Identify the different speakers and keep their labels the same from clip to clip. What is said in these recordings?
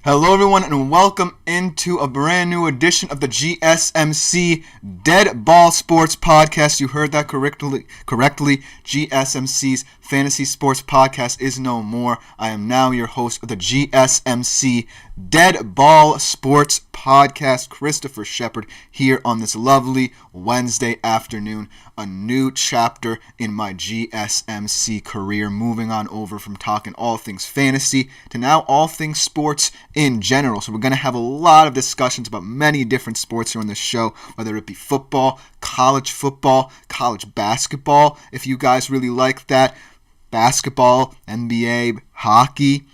Speaker 1: Hello everyone and welcome into a brand new edition of the GSMC Dead Ball Sports Podcast. You heard that correctly. GSMC's Fantasy Sports Podcast is no more. I am now your host of the GSMC Dead Ball Sports Podcast, Christopher Shepard, here on this lovely Wednesday afternoon. A new chapter in my GSMC career, moving on over from talking all things fantasy to now all things sports in general. So we're going to have a lot of discussions about many different sports here on this show, whether it be football, college basketball, if you guys really like that, basketball, NBA, hockey,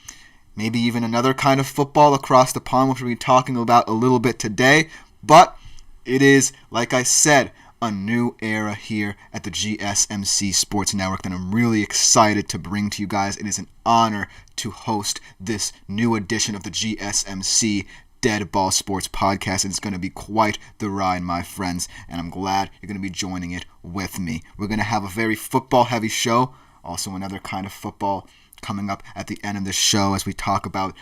Speaker 1: maybe even another kind of football across the pond, which we'll be talking about a little bit today. But it is, like I said, a new era here at the GSMC Sports Network that I'm really excited to bring to you guys. It is an honor to host this new edition of the GSMC Dead Ball Sports Podcast. It's going to be quite the ride, my friends, and I'm glad you're going to be joining it with me. We're going to have a very football-heavy show, also another kind of football coming up at the end of this show as we talk about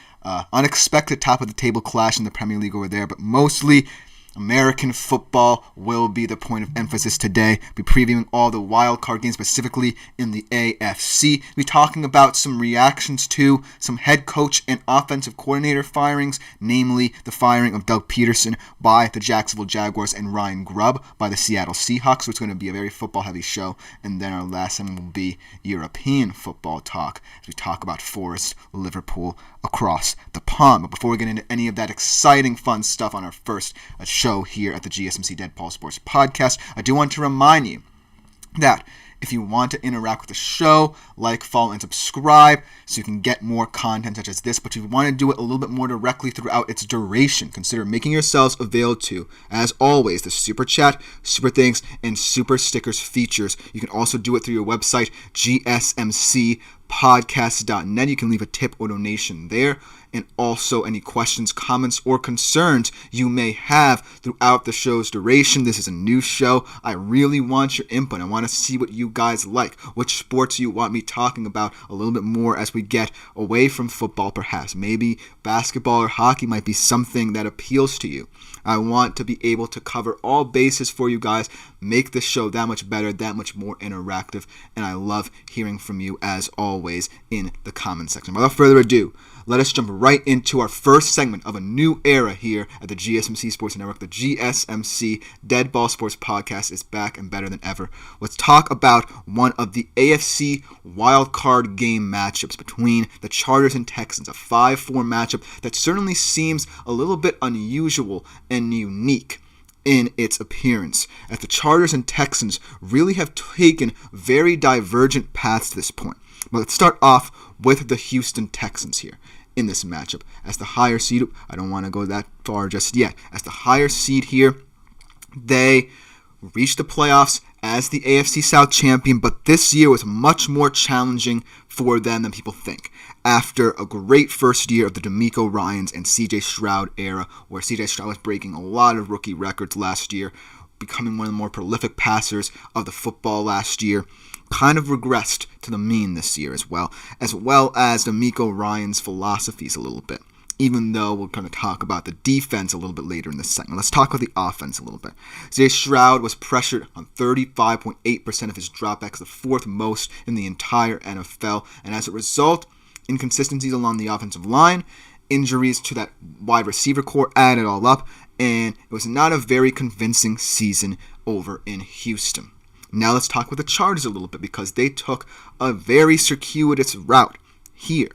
Speaker 1: unexpected top-of-the-table clash in the Premier League over there, but mostly American football will be the point of emphasis today. We'll be previewing all the wildcard games, specifically in the AFC. We'll be talking about some reactions to some head coach and offensive coordinator firings, namely the firing of Doug Peterson by the Jacksonville Jaguars and Ryan Grubb by the Seattle Seahawks. So it's going to be a very football-heavy show. And then our last segment will be European football talk as we talk about Forest, Liverpool, across the pond. But before we get into any of that exciting, fun stuff on our first show here at the GSMC Dead Ball Sports Podcast, I do want to remind you that if you want to interact with the show, like, follow, and subscribe so you can get more content such as this, but if you want to do it a little bit more directly throughout its duration, consider making yourselves available to, as always, the Super Chat, Super Thanks, and Super Stickers features. You can also do it through your website, gsmcpodcast.net. You can leave a tip or donation there. And also any questions, comments, or concerns you may have throughout the show's duration. This is a new show. I really want your input. I want to see what you guys like, which sports you want me talking about a little bit more as we get away from football perhaps. Maybe basketball or hockey might be something that appeals to you. I want to be able to cover all bases for you guys, make the show that much better, that much more interactive, and I love hearing from you as always in the comment section. Without further ado, let us jump right into our first segment of a new era here at the GSMC Sports Network. The GSMC Dead Ball Sports Podcast is back and better than ever. Let's talk about one of the AFC Wildcard game matchups between the Chargers and Texans, a 5-4 matchup that certainly seems a little bit unusual and unique in its appearance, as the Chargers and Texans really have taken very divergent paths to this point. But let's start off with the Houston Texans here in this matchup. As the higher seed, I don't want to go that far just yet. As the higher seed here, they reached the playoffs as the AFC South champion, but this year was much more challenging for them than people think. After a great first year of the DeMeco Ryans and CJ Stroud era, where CJ Stroud was breaking a lot of rookie records last year, becoming one of the more prolific passers of the football last year, kind of regressed to the mean this year as well as DeMeco Ryans' philosophies a little bit, even though we're going to talk about the defense a little bit later in this segment. Let's talk about the offense a little bit. CJ Stroud was pressured on 35.8% of his dropbacks, the fourth most in the entire NFL, and as a result, inconsistencies along the offensive line, injuries to that wide receiver core added all up, and it was not a very convincing season over in Houston. Now let's talk with the Chargers a little bit, because they took a very circuitous route here.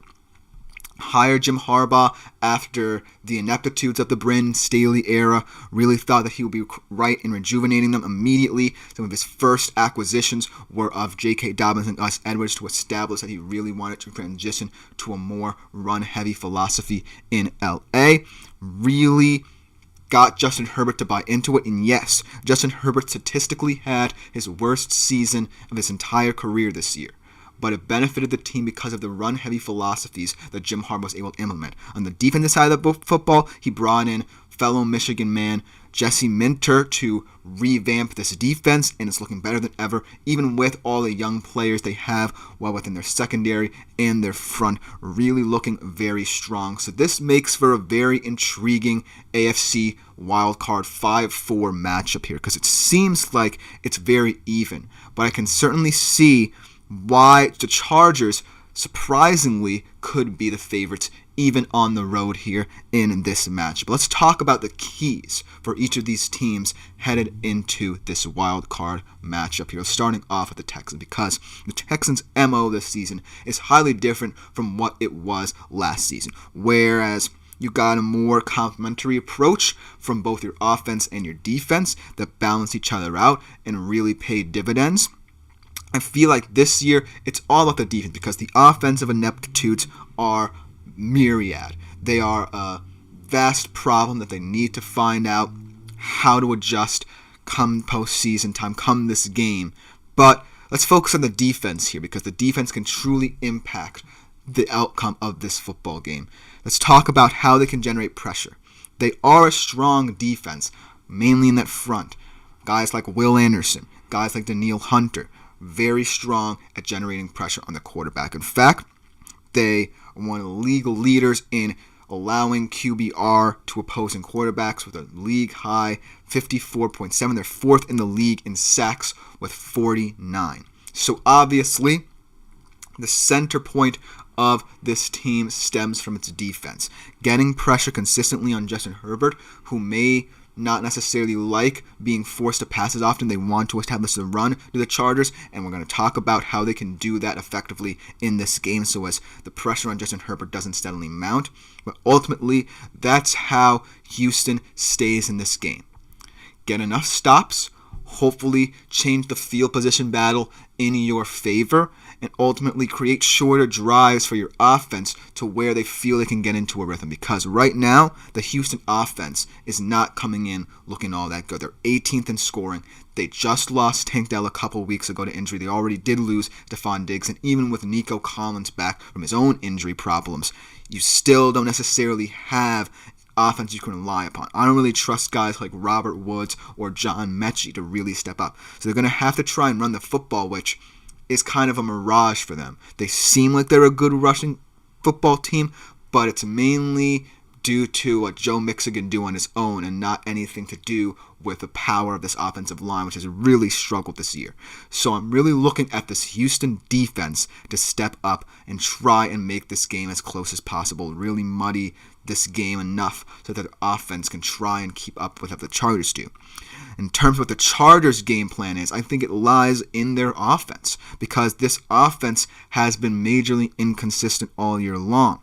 Speaker 1: Hired Jim Harbaugh after the ineptitudes of the Brandon Staley era, really thought that he would be right in rejuvenating them immediately. Some of his first acquisitions were of J.K. Dobbins and Gus Edwards to establish that he really wanted to transition to a more run-heavy philosophy in L.A. Really got Justin Herbert to buy into it, and yes, Justin Herbert statistically had his worst season of his entire career this year, but it benefited the team because of the run-heavy philosophies that Jim Harbaugh was able to implement. On the defensive side of the football, he brought in fellow Michigan man, Jesse Minter, to revamp this defense, and it's looking better than ever, even with all the young players they have well within their secondary and their front, really looking very strong. So this makes for a very intriguing AFC Wildcard 5-4 matchup here, because it seems like it's very even, but I can certainly see why the Chargers surprisingly could be the favorites even on the road here in this match. But let's talk about the keys for each of these teams headed into this wild card matchup here, starting off with the Texans, because the Texans' MO this season is highly different from what it was last season, whereas you got a more complementary approach from both your offense and your defense that balance each other out and really pay dividends. I feel like this year it's all about the defense, because the offensive ineptitudes are myriad. They are a vast problem that they need to find out how to adjust come postseason time, come this game. But let's focus on the defense here, because the defense can truly impact the outcome of this football game. Let's talk about how they can generate pressure. They are a strong defense, mainly in that front. Guys like Will Anderson, guys like Danielle Hunter, very strong at generating pressure on the quarterback. In fact, they are one of the legal leaders in allowing QBR to opposing quarterbacks with a league-high 54.7. They're fourth in the league in sacks with 49. So obviously, the center point of this team stems from its defense. Getting pressure consistently on Justin Herbert, who may not necessarily like being forced to pass as often. They want to establish the run to the Chargers, and we're going to talk about how they can do that effectively in this game so as the pressure on Justin Herbert doesn't steadily mount. But ultimately, that's how Houston stays in this game. Get enough stops, hopefully change the field position battle in your favor, and ultimately create shorter drives for your offense to where they feel they can get into a rhythm. Because right now, the Houston offense is not coming in looking all that good. They're 18th in scoring. They just lost Tank Dell a couple weeks ago to injury. They already did lose Stephon Diggs, and even with Nico Collins back from his own injury problems, you still don't necessarily have offense you can rely upon. I don't really trust guys like Robert Woods or John Mechie to really step up. So they're going to have to try and run the football, which is kind of a mirage for them. They seem like they're a good rushing football team, but it's mainly due to what Joe Mixon can do on his own and not anything to do with the power of this offensive line, which has really struggled this year. So I'm really looking at this Houston defense to step up and try and make this game as close as possible, really muddy this game enough so that the offense can try and keep up with what the Chargers do. In terms of what the Chargers' game plan is, I think it lies in their offense, because this offense has been majorly inconsistent all year long.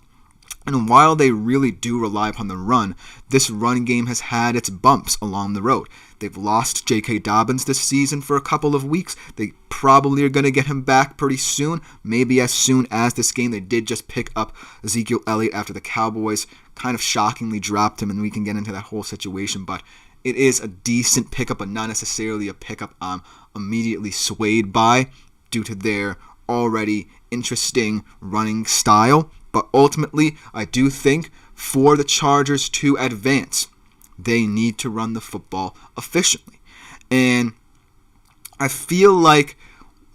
Speaker 1: And while they really do rely upon the run, this run game has had its bumps along the road. They've lost J.K. Dobbins this season for a couple of weeks. They probably are going to get him back pretty soon, maybe as soon as this game. They did just pick up Ezekiel Elliott after the Cowboys kind of shockingly dropped him, and we can get into that whole situation. But it is a decent pickup, but not necessarily a pickup I'm immediately swayed by due to their already interesting running style. But ultimately, I do think for the Chargers to advance, they need to run the football efficiently. And I feel like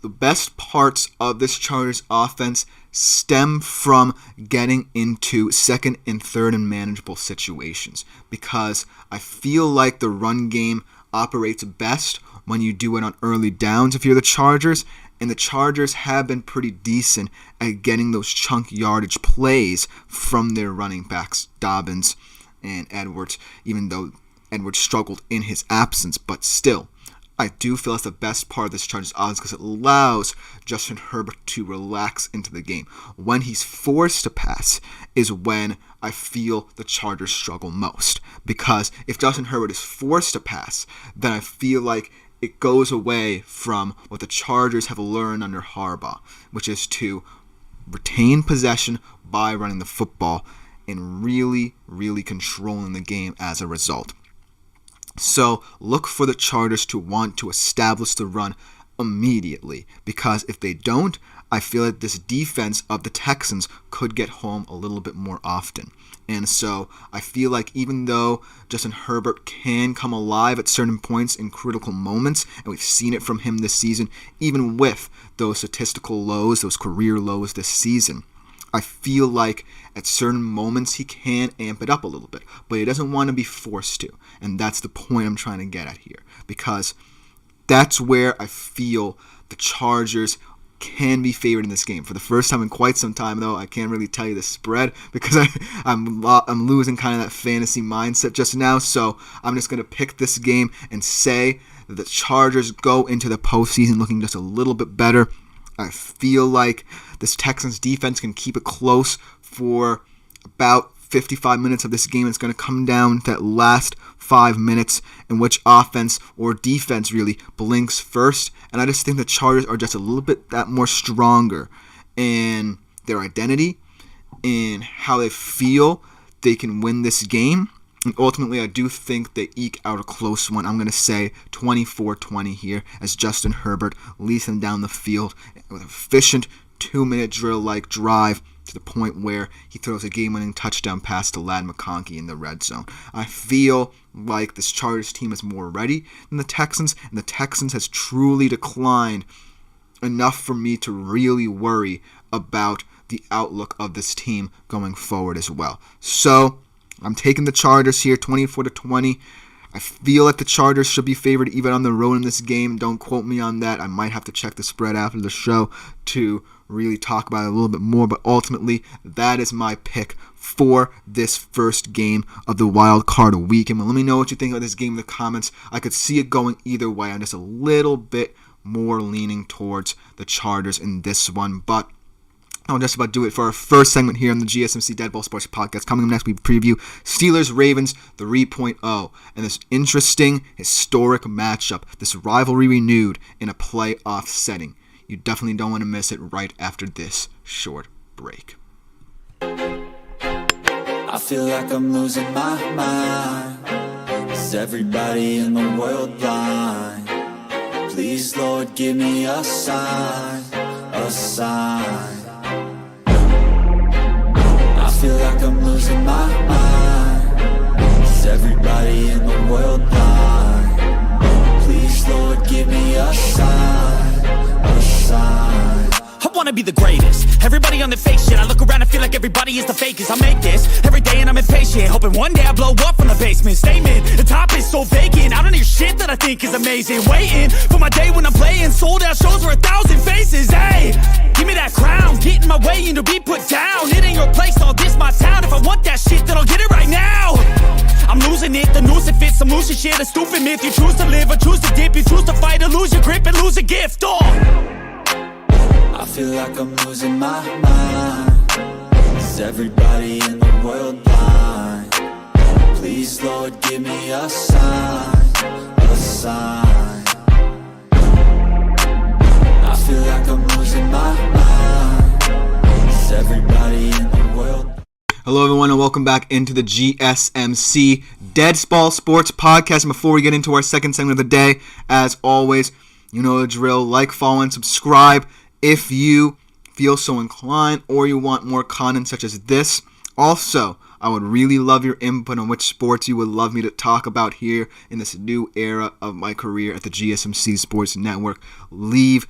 Speaker 1: the best parts of this Chargers offense stem from getting into second and third and manageable situations, because I feel like the run game operates best when you do it on early downs if you're the Chargers, and the Chargers have been pretty decent at getting those chunk yardage plays from their running backs, Dobbins and Edwards, even though Edwards struggled in his absence. But still, I do feel that's the best part of this Chargers offense, because it allows Justin Herbert to relax into the game. When he's forced to pass is when I feel the Chargers struggle most, because if Justin Herbert is forced to pass, then I feel like it goes away from what the Chargers have learned under Harbaugh, which is to retain possession by running the football and really, really controlling the game as a result. So look for the Chargers to want to establish the run immediately, because if they don't, I feel that this defense of the Texans could get home a little bit more often. And so I feel like even though Justin Herbert can come alive at certain points in critical moments, and we've seen it from him this season, even with those statistical lows, those career lows this season, I feel like at certain moments he can amp it up a little bit, but he doesn't want to be forced to. And that's the point I'm trying to get at here, because that's where I feel the Chargers can be favored in this game. For the first time in quite some time, though, I can't really tell you the spread because I'm losing kind of that fantasy mindset just now. So I'm just going to pick this game and say that the Chargers go into the postseason looking just a little bit better. I feel like this Texans defense can keep it close for about 55 minutes of this game. It's going to come down to that last 5 minutes in which offense or defense really blinks first. And I just think the Chargers are just a little bit that more stronger in their identity, in how they feel they can win this game. And ultimately, I do think they eke out a close one. I'm going to say 24-20 here as Justin Herbert leads them down the field with an efficient 2-minute drill-like drive to the point where he throws a game-winning touchdown pass to Ladd McConkey in the red zone. I feel like this Chargers team is more ready than the Texans, and the Texans has truly declined enough for me to really worry about the outlook of this team going forward as well. So I'm taking the Chargers here, 24-20. I feel like the Chargers should be favored even on the road in this game. Don't quote me on that. I might have to check the spread after the show to really talk about it a little bit more. But ultimately, that is my pick for this first game of the wild card weekend. But let me know what you think of this game in the comments. I could see it going either way. I'm just a little bit more leaning towards the Chargers in this one. But I'll just about do it for our first segment here on the GSMC Dead Ball Sports Podcast. Coming up next, we preview Steelers-Ravens 3.0 and this interesting, historic matchup, this rivalry renewed in a playoff setting. You definitely don't want to miss it right after this short break.
Speaker 2: I feel like I'm losing my mind. Is everybody in the world blind? Please, Lord, give me a sign, a sign. I feel like I'm losing my mind. Is everybody in the world blind? Please, Lord, give me a sign, a sign.
Speaker 3: I wanna be the greatest. Everybody on the fake shit. I look around and feel like everybody is the fakest. I make this every day and I'm impatient, hoping one day I blow up from the basement. Statement, the top is so vacant. I don't hear shit that I think is amazing. Waiting for my day when I'm playing sold out shows for 1,000 faces. Hey, give me that crown, get in my way and to be put down. It ain't your place, all this my town. If I want that shit, then I'll get it right now. I'm losing it, the noose it fits. I'm losing shit, a stupid myth. You choose to live or choose to dip. You choose to fight or lose your grip and lose a gift.
Speaker 2: I feel like I'm losing my mind. Is everybody in the world blind? Please, Lord, give me a sign, a sign. I feel like I'm losing my mind. Is everybody in the world?
Speaker 1: Hello, everyone, and welcome back into the GSMC Dead Ball Sports Podcast. And before we get into our second segment of the day, as always, you know the drill. Like, follow, and subscribe if you feel so inclined or you want more content such as this. Also, I would really love your input on which sports you would love me to talk about here in this new era of my career at the GSMC Sports Network. Leave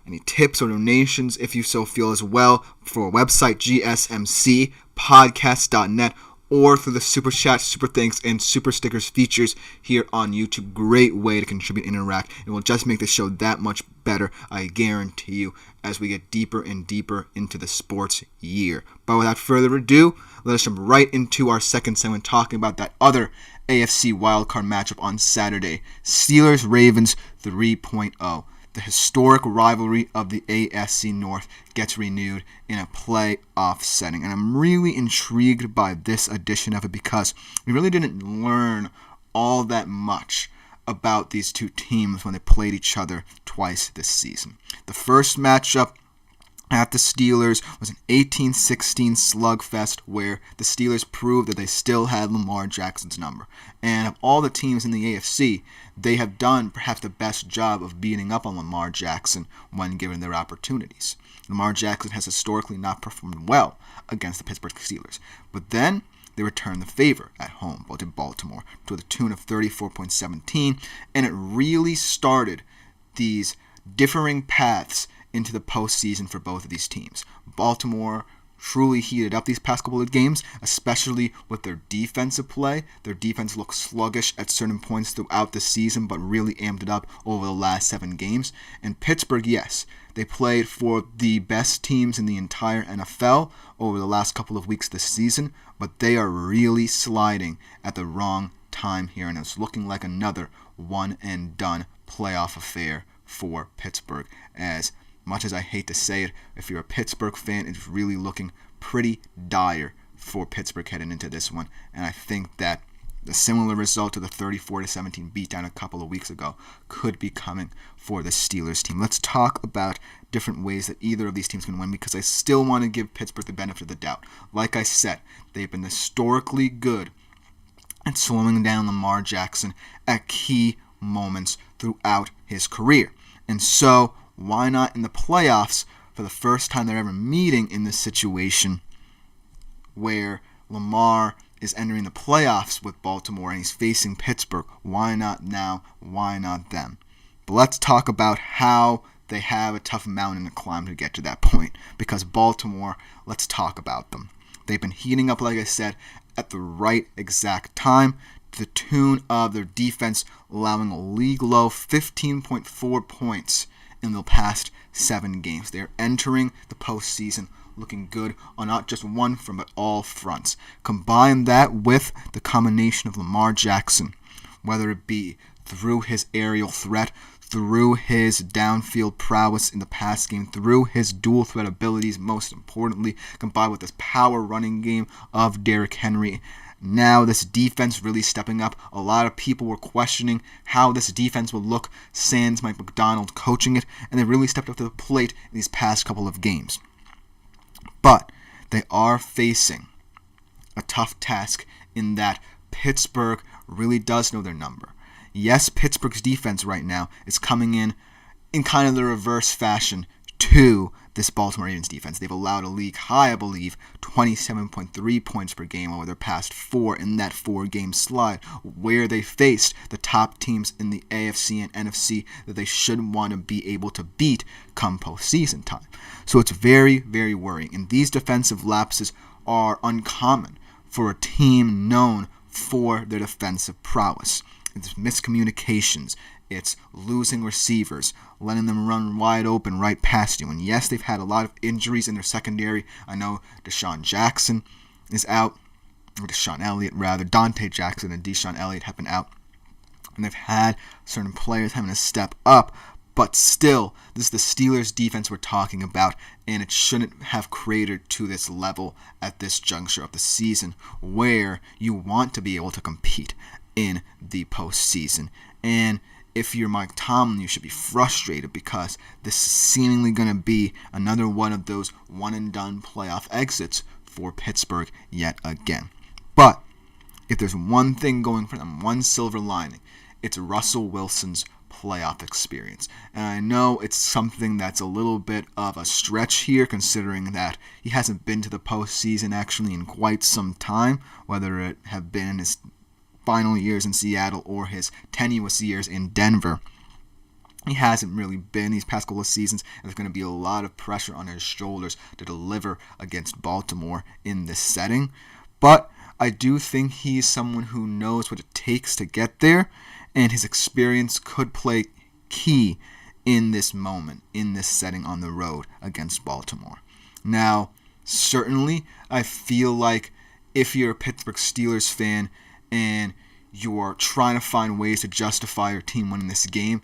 Speaker 1: any tips or donations if you so feel as well for our website, gsmcpodcast.net, or through the Super Chat, Super Thanks, and Super Stickers features here on YouTube. Great way to contribute and interact. It will just make the show that much better, I guarantee you, as we get deeper and deeper into the sports year. But without further ado, let us jump right into our second segment talking about that other AFC Wildcard matchup on Saturday. Steelers-Ravens 3.0. The historic rivalry of the AFC North gets renewed in a playoff setting. And I'm really intrigued by this edition of it because we really didn't learn all that much about these two teams when they played each other twice this season. The first matchup at the Steelers was an 18-16 slugfest where the Steelers proved that they still had Lamar Jackson's number. And of all the teams in the AFC, they have done perhaps the best job of beating up on Lamar Jackson when given their opportunities. Lamar Jackson has historically not performed well against the Pittsburgh Steelers. But then they returned the favor at home to Baltimore to the tune of 34.17, and it really started these differing paths into the postseason for both of these teams. Baltimore truly heated up these past couple of games, especially with their defensive play. Their defense looked sluggish at certain points throughout the season, but really amped it up over the last 7 games. And Pittsburgh, yes, they played for the best teams in the entire NFL over the last couple of weeks this season, but they are really sliding at the wrong time here, and it's looking like another one-and-done playoff affair for Pittsburgh. As much as I hate to say it, if you're a Pittsburgh fan, it's really looking pretty dire for Pittsburgh heading into this one. And I think that the similar result to the 34-17 beatdown a couple of weeks ago could be coming for the Steelers team. Let's talk about different ways that either of these teams can win, because I still want to give Pittsburgh the benefit of the doubt. Like I said, they've been historically good at slowing down Lamar Jackson at key moments throughout his career. And so, why not in the playoffs, for the first time they're ever meeting in this situation where Lamar is entering the playoffs with Baltimore and he's facing Pittsburgh? Why not now? Why not then? But let's talk about how they have a tough mountain to climb to get to that point. Because Baltimore, let's talk about them. They've been heating up, like I said, at the right exact time, to the tune of their defense allowing a league low 15.4 points in the past 7 games. They're entering the postseason looking good on not just one front, but all fronts. Combine that with the combination of Lamar Jackson, whether it be through his aerial threat, through his downfield prowess in the pass game, through his dual threat abilities, most importantly, combined with this power running game of Derrick Henry. Now this defense really stepping up. A lot of people were questioning how this defense would look sans Mike McDonald coaching it, and they really stepped up to the plate in these past couple of games. But they are facing a tough task in that Pittsburgh really does know their number. Yes, Pittsburgh's defense right now is coming in kind of the reverse fashion to this Baltimore Ravens defense. They've allowed a league high, I believe, 27.3 points per game over their past 4 in that 4-game slide, where they faced the top teams in the AFC and NFC that they should want to be able to beat come postseason time. So it's very, very worrying. And these defensive lapses are uncommon for a team known for their defensive prowess. It's miscommunications. It's losing receivers, letting them run wide open right past you. And yes, they've had a lot of injuries in their secondary. I know Deshaun Jackson is out, or Deshaun Elliott rather. Dante Jackson and Deshaun Elliott have been out. And they've had certain players having to step up. But still, this is the Steelers defense we're talking about, and it shouldn't have cratered to this level at this juncture of the season where you want to be able to compete in the postseason. And if you're Mike Tomlin, you should be frustrated because this is seemingly going to be another one of those one-and-done playoff exits for Pittsburgh yet again. But if there's one thing going for them, one silver lining, it's Russell Wilson's playoff experience. And I know it's something that's a little bit of a stretch here, considering that he hasn't been to the postseason actually in quite some time, whether it have been in his final years in Seattle or his tenuous years in Denver. He hasn't really been these past couple of seasons, and there's going to be a lot of pressure on his shoulders to deliver against Baltimore in this setting. But I do think he's someone who knows what it takes to get there, and his experience could play key in this moment, in this setting on the road against Baltimore. Now, certainly, I feel like if you're a Pittsburgh Steelers fan and you're trying to find ways to justify your team winning this game,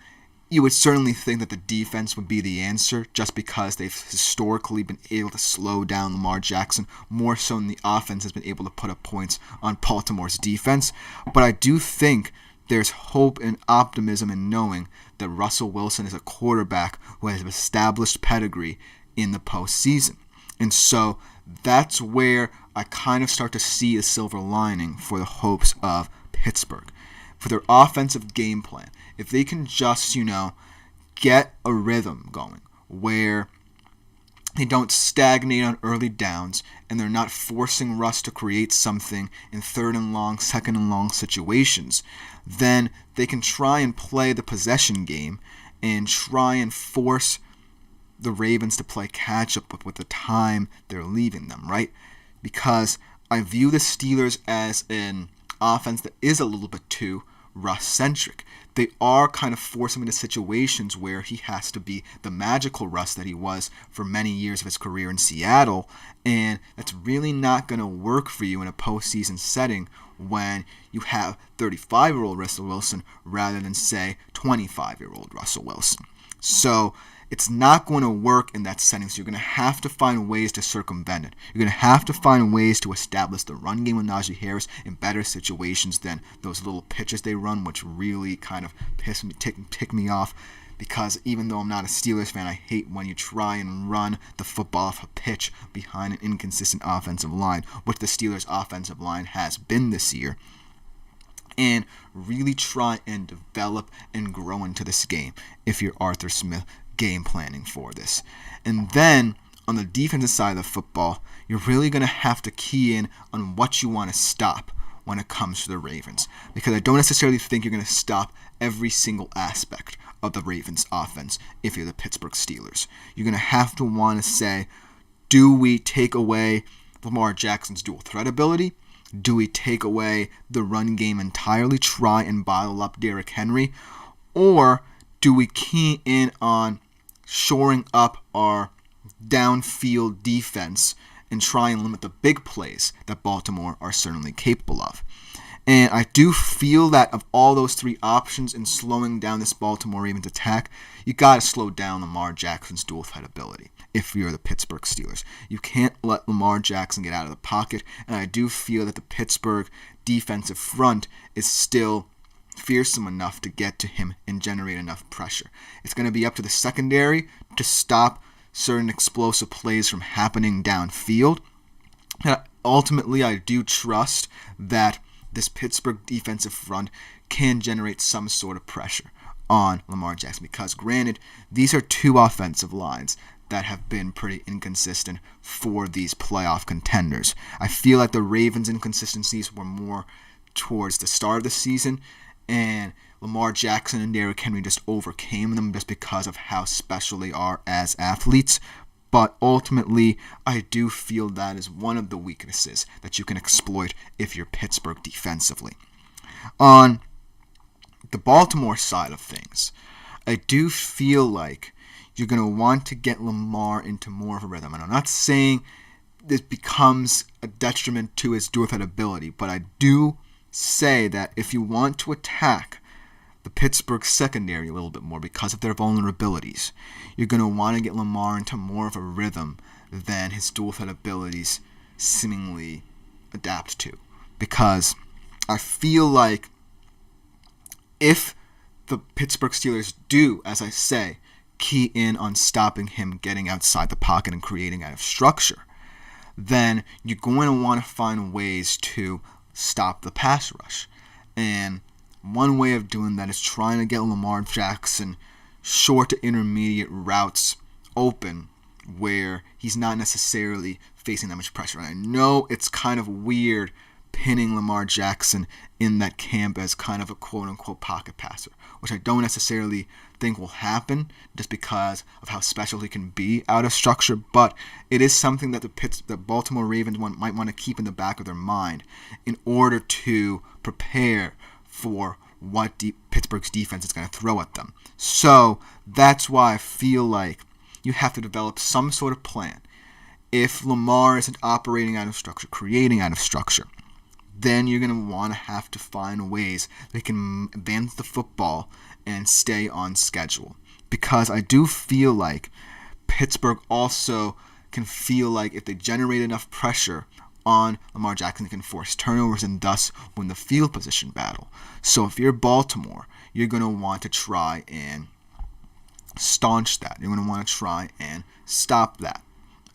Speaker 1: you would certainly think that the defense would be the answer, just because they've historically been able to slow down Lamar Jackson more so than the offense has been able to put up points on Baltimore's defense. But I do think there's hope and optimism in knowing that Russell Wilson is a quarterback who has established pedigree in the postseason. And so that's where I kind of start to see the silver lining for the hopes of Pittsburgh. For their offensive game plan, if they can just, get a rhythm going where they don't stagnate on early downs, and they're not forcing Russ to create something in 3rd and long, 2nd and long situations, then they can try and play the possession game and try and force the Ravens to play catch up with the time they're leaving them, right? Because I view the Steelers as an offense that is a little bit too Russ-centric. They are kind of forcing him into situations where he has to be the magical Russ that he was for many years of his career in Seattle, and that's really not going to work for you in a postseason setting when you have 35-year-old Russell Wilson rather than, say, 25-year-old Russell Wilson. So it's not going to work in that setting, so you're going to have to find ways to circumvent it. You're going to have to find ways to establish the run game with Najee Harris in better situations than those little pitches they run, which really kind of tick me off, because even though I'm not a Steelers fan, I hate when you try and run the football off a pitch behind an inconsistent offensive line, which the Steelers' offensive line has been this year. And really try and develop and grow into this game if you're Arthur Smith game planning for this. And then on the defensive side of the football, you're really going to have to key in on what you want to stop when it comes to the Ravens, because I don't necessarily think you're going to stop every single aspect of the Ravens offense if you're the Pittsburgh Steelers. You're going to have to want to say, do we take away Lamar Jackson's dual threat ability? Do we take away the run game entirely, try and bottle up Derrick Henry? Or do we key in on shoring up our downfield defense and try and limit the big plays that Baltimore are certainly capable of? And I do feel that of all those three options in slowing down this Baltimore Ravens attack, you got to slow down Lamar Jackson's dual threat ability if you're the Pittsburgh Steelers. You can't let Lamar Jackson get out of the pocket, and I do feel that the Pittsburgh defensive front is still fearsome enough to get to him and generate enough pressure. It's going to be up to the secondary to stop certain explosive plays from happening downfield. And ultimately, I do trust that this Pittsburgh defensive front can generate some sort of pressure on Lamar Jackson, because granted, these are two offensive lines that have been pretty inconsistent for these playoff contenders. I feel like the Ravens' inconsistencies were more towards the start of the season, and Lamar Jackson and Derrick Henry just overcame them just because of how special they are as athletes. But ultimately, I do feel that is one of the weaknesses that you can exploit if you're Pittsburgh defensively. On the Baltimore side of things, I do feel like you're going to want to get Lamar into more of a rhythm. And I'm not saying this becomes a detriment to his dual threat ability, but I do say that if you want to attack the Pittsburgh secondary a little bit more because of their vulnerabilities, you're going to want to get Lamar into more of a rhythm than his dual threat abilities seemingly adapt to. Because I feel like if the Pittsburgh Steelers do, as I say, key in on stopping him getting outside the pocket and creating out of structure, then you're going to want to find ways to stop the pass rush. And one way of doing that is trying to get Lamar Jackson short to intermediate routes open where he's not necessarily facing that much pressure. And I know it's kind of weird pinning Lamar Jackson in that camp as kind of a quote-unquote pocket passer, which I don't necessarily think will happen just because of how special he can be out of structure, but it is something that the Baltimore Ravens might want to keep in the back of their mind in order to prepare for what Pittsburgh's defense is going to throw at them. So that's why I feel like you have to develop some sort of plan. If Lamar isn't operating out of structure, creating out of structure, then you're going to want to have to find ways they can advance the football and stay on schedule. Because I do feel like Pittsburgh also can feel like if they generate enough pressure on Lamar Jackson, they can force turnovers and thus win the field position battle. So if you're Baltimore, you're going to want to try and staunch that. You're going to want to try and stop that.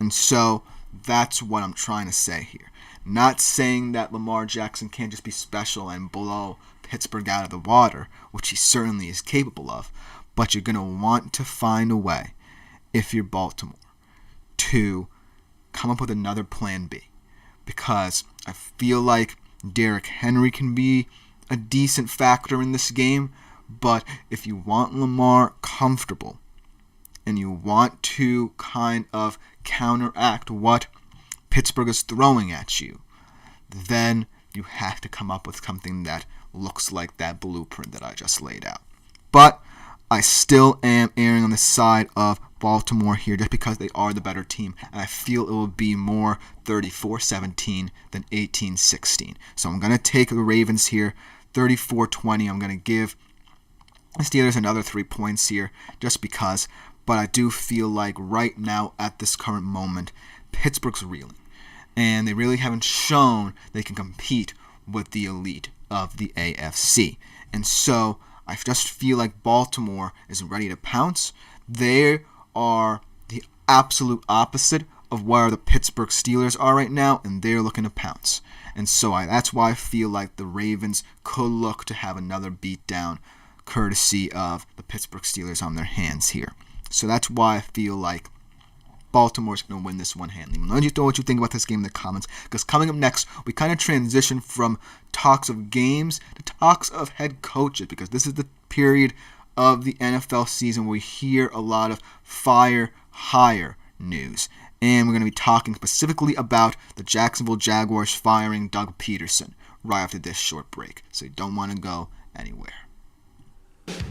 Speaker 1: And so that's what I'm trying to say here. Not saying that Lamar Jackson can't just be special and blow Pittsburgh out of the water, which he certainly is capable of, but you're going to want to find a way, if you're Baltimore, to come up with another plan B, because I feel like Derrick Henry can be a decent factor in this game, but if you want Lamar comfortable and you want to kind of counteract what Pittsburgh is throwing at you, then you have to come up with something that looks like that blueprint that I just laid out. But I still am erring on the side of Baltimore here just because they are the better team, and I feel it will be more 34-17 than 18-16. So I'm going to take the Ravens here, 34-20. I'm going to give the Steelers another 3 points here just because, but I do feel like right now at this current moment, Pittsburgh's reeling, and they really haven't shown they can compete with the elite of the AFC. And so I just feel like Baltimore is ready to pounce. They are the absolute opposite of where the Pittsburgh Steelers are right now, and they're looking to pounce. And so that's why I feel like the Ravens could look to have another beatdown courtesy of the Pittsburgh Steelers on their hands here. So that's why I feel like Baltimore's going to win this one handily. Let me know what you think about this game in the comments, because coming up next, we kind of transition from talks of games to talks of head coaches, because this is the period of the NFL season where we hear a lot of hire news. And we're going to be talking specifically about the Jacksonville Jaguars firing Doug Peterson right after this short break. So you don't want to go anywhere.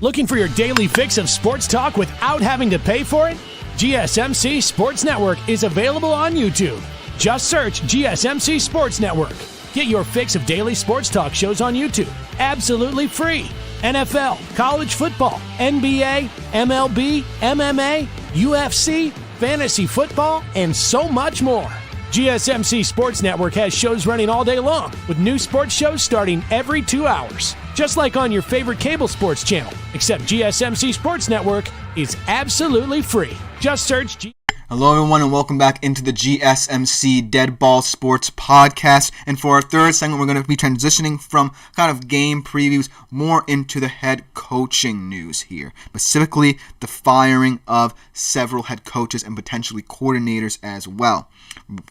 Speaker 4: Looking for your daily fix of sports talk without having to pay for it? GSMC Sports Network is available on YouTube. Just search GSMC Sports Network. Get your fix of daily sports talk shows on YouTube, absolutely free. NFL, college football, NBA, MLB, MMA, UFC, fantasy football, and so much more. GSMC Sports Network has shows running all day long, with new sports shows starting every 2 hours. Just like on your favorite cable sports channel, except GSMC Sports Network is absolutely free. Just search
Speaker 1: Hello everyone, and welcome back into the GSMC Dead Ball Sports Podcast. And for our third segment, we're going to be transitioning from kind of game previews more into the head coaching news here. Specifically, the firing of several head coaches and potentially coordinators as well.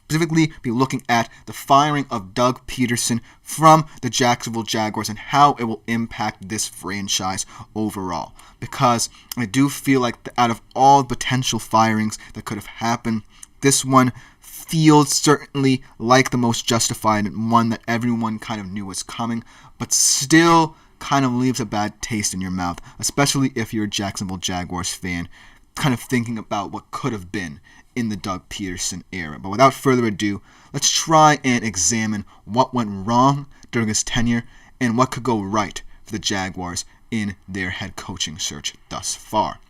Speaker 1: Specifically, be looking at the firing of Doug Peterson from the Jacksonville Jaguars and how it will impact this franchise overall. Because I do feel like out of all potential firings that could have happened, this one feels certainly like the most justified and one that everyone kind of knew was coming, but still kind of leaves a bad taste in your mouth, especially if you're a Jacksonville Jaguars fan, kind of thinking about what could have been in the Doug Peterson era. But without further ado, let's try and examine what went wrong during his tenure and what could go right for the Jaguars in their head coaching search thus far.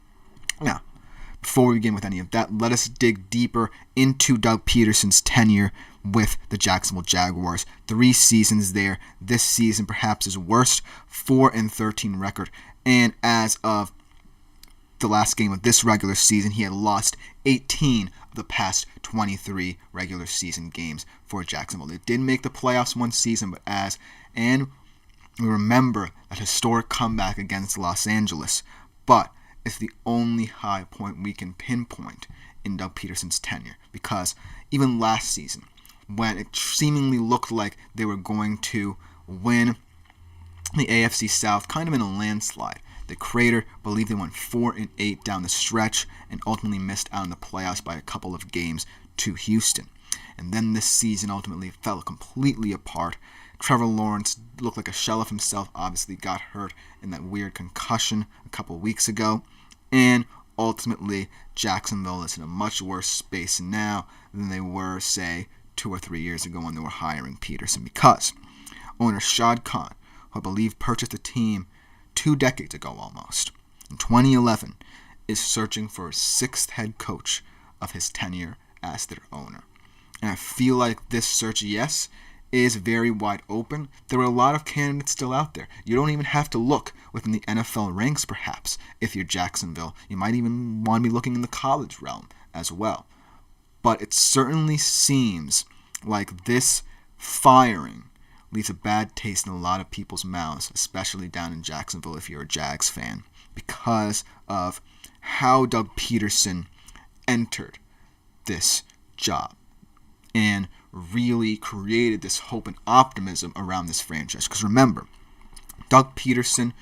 Speaker 1: Now, before we begin with any of that, let us dig deeper into Doug Peterson's tenure with the Jacksonville Jaguars. 3 seasons there. This season perhaps his worst 4-13 record, and as of the last game of this regular season, he had lost 18 of the past 23 regular season games for Jacksonville. They did make the playoffs one season, but we remember that historic comeback against Los Angeles, but it's the only high point we can pinpoint in Doug Peterson's tenure, because even last season, when it seemingly looked like they were going to win the AFC South kind of in a landslide, the Crater believed they went 4-8 down the stretch and ultimately missed out on the playoffs by a couple of games to Houston. And then this season ultimately fell completely apart. Trevor Lawrence looked like a shell of himself, obviously got hurt in that weird concussion a couple weeks ago. And ultimately, Jacksonville is in a much worse space now than they were, say, 2 or 3 years ago when they were hiring Peterson, because owner Shad Khan, who I believe purchased the team 2 decades ago almost, in 2011, is searching for a 6th head coach of his tenure as their owner. And I feel like this search, yes, is very wide open. There are a lot of candidates still out there. You don't even have to look within the NFL ranks, perhaps, if you're Jacksonville. You might even want to be looking in the college realm as well. But it certainly seems like this firing leaves a bad taste in a lot of people's mouths, especially down in Jacksonville if you're a Jags fan, because of how Doug Peterson entered this job and really created this hope and optimism around this franchise. Because remember, Doug Peterson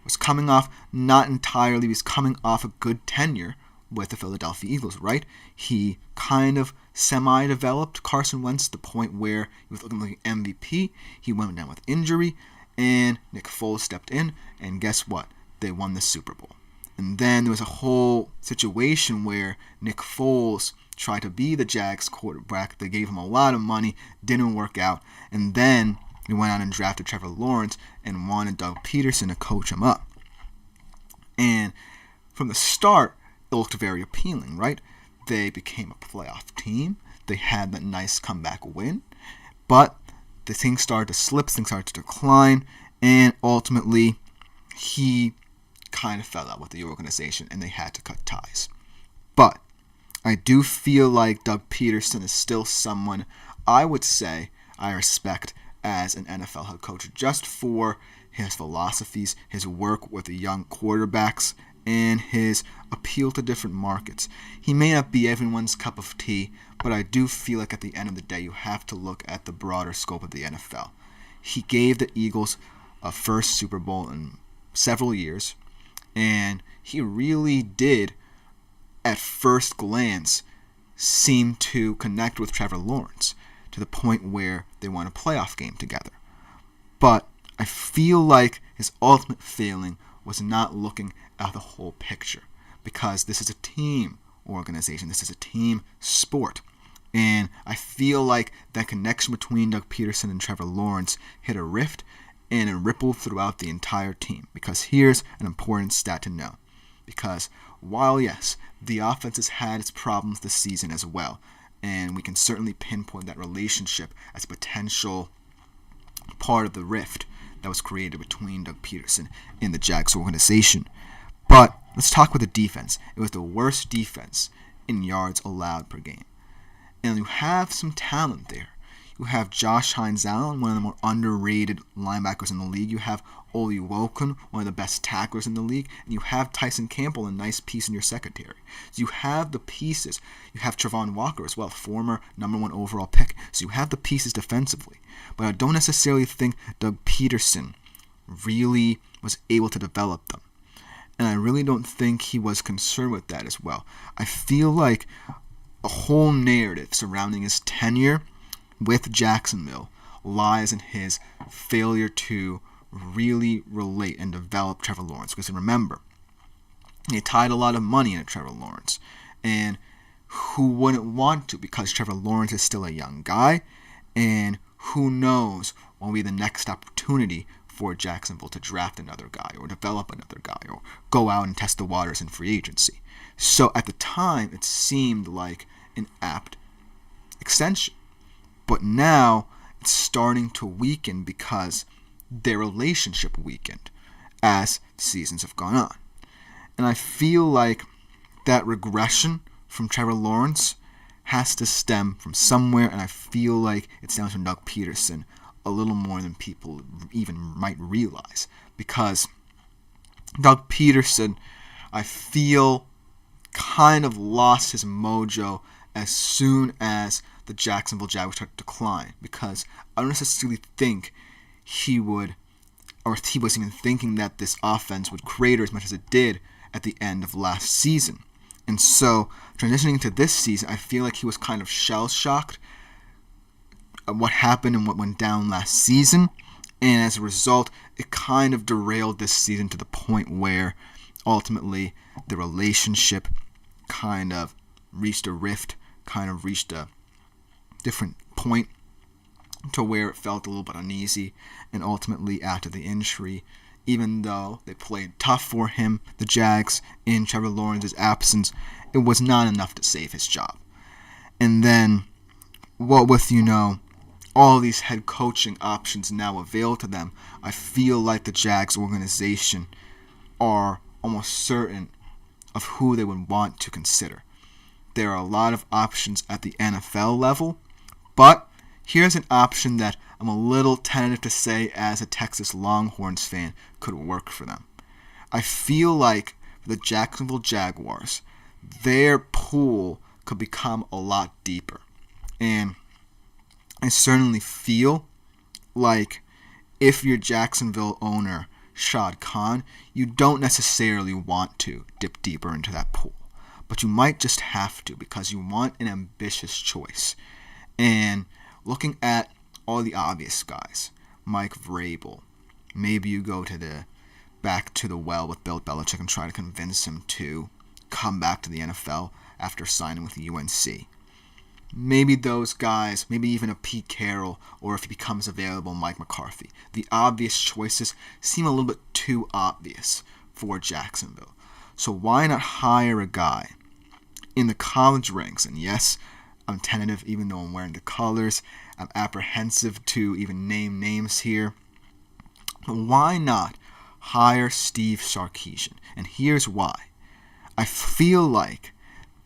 Speaker 1: was coming off, not entirely, he was coming off a good tenure with the Philadelphia Eagles, right? He kind of semi-developed Carson Wentz to the point where he was looking like an MVP. He went down with injury, and Nick Foles stepped in, and guess what? They won the Super Bowl. And then there was a whole situation where Nick Foles tried to be the Jags quarterback. They gave him a lot of money, didn't work out, and then they went out and drafted Trevor Lawrence and wanted Doug Peterson to coach him up. And from the start, it looked very appealing, right? They became a playoff team. They had that nice comeback win. But the things started to slip, things started to decline, and ultimately he kind of fell out with the organization and they had to cut ties. But I do feel like Doug Peterson is still someone I would say I respect as an NFL head coach just for his philosophies, his work with the young quarterbacks, and his appeal to different markets. He may not be everyone's cup of tea, but I do feel like at the end of the day you have to look at the broader scope of the NFL. He gave the Eagles a first Super Bowl in several years, and he really did, at first glance, seem to connect with Trevor Lawrence to the point where they won a playoff game together. But I feel like his ultimate failing was not looking at the whole picture, because this is a team organization, this is a team sport, and I feel like that connection between Doug Peterson and Trevor Lawrence hit a rift and it rippled throughout the entire team. Because here's an important stat to know, because while yes, the offense has had its problems this season as well, and we can certainly pinpoint that relationship as a potential part of the rift that was created between Doug Peterson and the Jags organization. But let's talk about the defense. It was the worst defense in yards allowed per game. And you have some talent there. You have Josh Hines-Allen, one of the more underrated linebackers in the league. You have Oli Wokun, one of the best tacklers in the league. And you have Tyson Campbell, a nice piece in your secondary. So you have the pieces. You have Travon Walker as well, former number 1 overall pick. So you have the pieces defensively. But I don't necessarily think Doug Peterson really was able to develop them. And I really don't think he was concerned with that as well. I feel like a whole narrative surrounding his tenure with Jacksonville lies in his failure to really relate and develop Trevor Lawrence. Because remember, he tied a lot of money into Trevor Lawrence. And who wouldn't want to? Because Trevor Lawrence is still a young guy. And who knows what will be the next opportunity for Jacksonville to draft another guy or develop another guy or go out and test the waters in free agency. So at the time, it seemed like an apt extension. But now it's starting to weaken because their relationship weakened as seasons have gone on. And I feel like that regression from Trevor Lawrence has to stem from somewhere, and I feel like it stems from Doug Peterson a little more than people even might realize. Because Doug Peterson, I feel, kind of lost his mojo as soon as the Jacksonville Jaguars started to decline. Because I don't necessarily think he would, or he was even thinking that this offense would crater as much as it did at the end of last season. And so, transitioning to this season, I feel like he was kind of shell-shocked at what happened and what went down last season. And as a result, it kind of derailed this season to the point where ultimately the relationship kind of reached a rift, kind of reached a different point to where it felt a little bit uneasy. And ultimately, after the injury, even though they played tough for him, the Jags, in Trevor Lawrence's absence, it was not enough to save his job. And then, what with, all these head coaching options now available to them, I feel like the Jags organization are almost certain of who they would want to consider. There are a lot of options at the NFL level, but here's an option that I'm a little tentative to say as a Texas Longhorns fan could work for them. I feel like for the Jacksonville Jaguars, their pool could become a lot deeper. And I certainly feel like if you're Jacksonville owner Shad Khan, you don't necessarily want to dip deeper into that pool. But you might just have to because you want an ambitious choice. And looking at all the obvious guys, Mike Vrabel, maybe you go back to the well with Bill Belichick and try to convince him to come back to the NFL after signing with UNC. Maybe those guys, maybe even a Pete Carroll, or if he becomes available, Mike McCarthy. The obvious choices seem a little bit too obvious for Jacksonville. So why not hire a guy in the college ranks? And yes, I'm tentative even though I'm wearing the colors. I'm apprehensive to even name names here. But why not hire Steve Sarkisian? And here's why. I feel like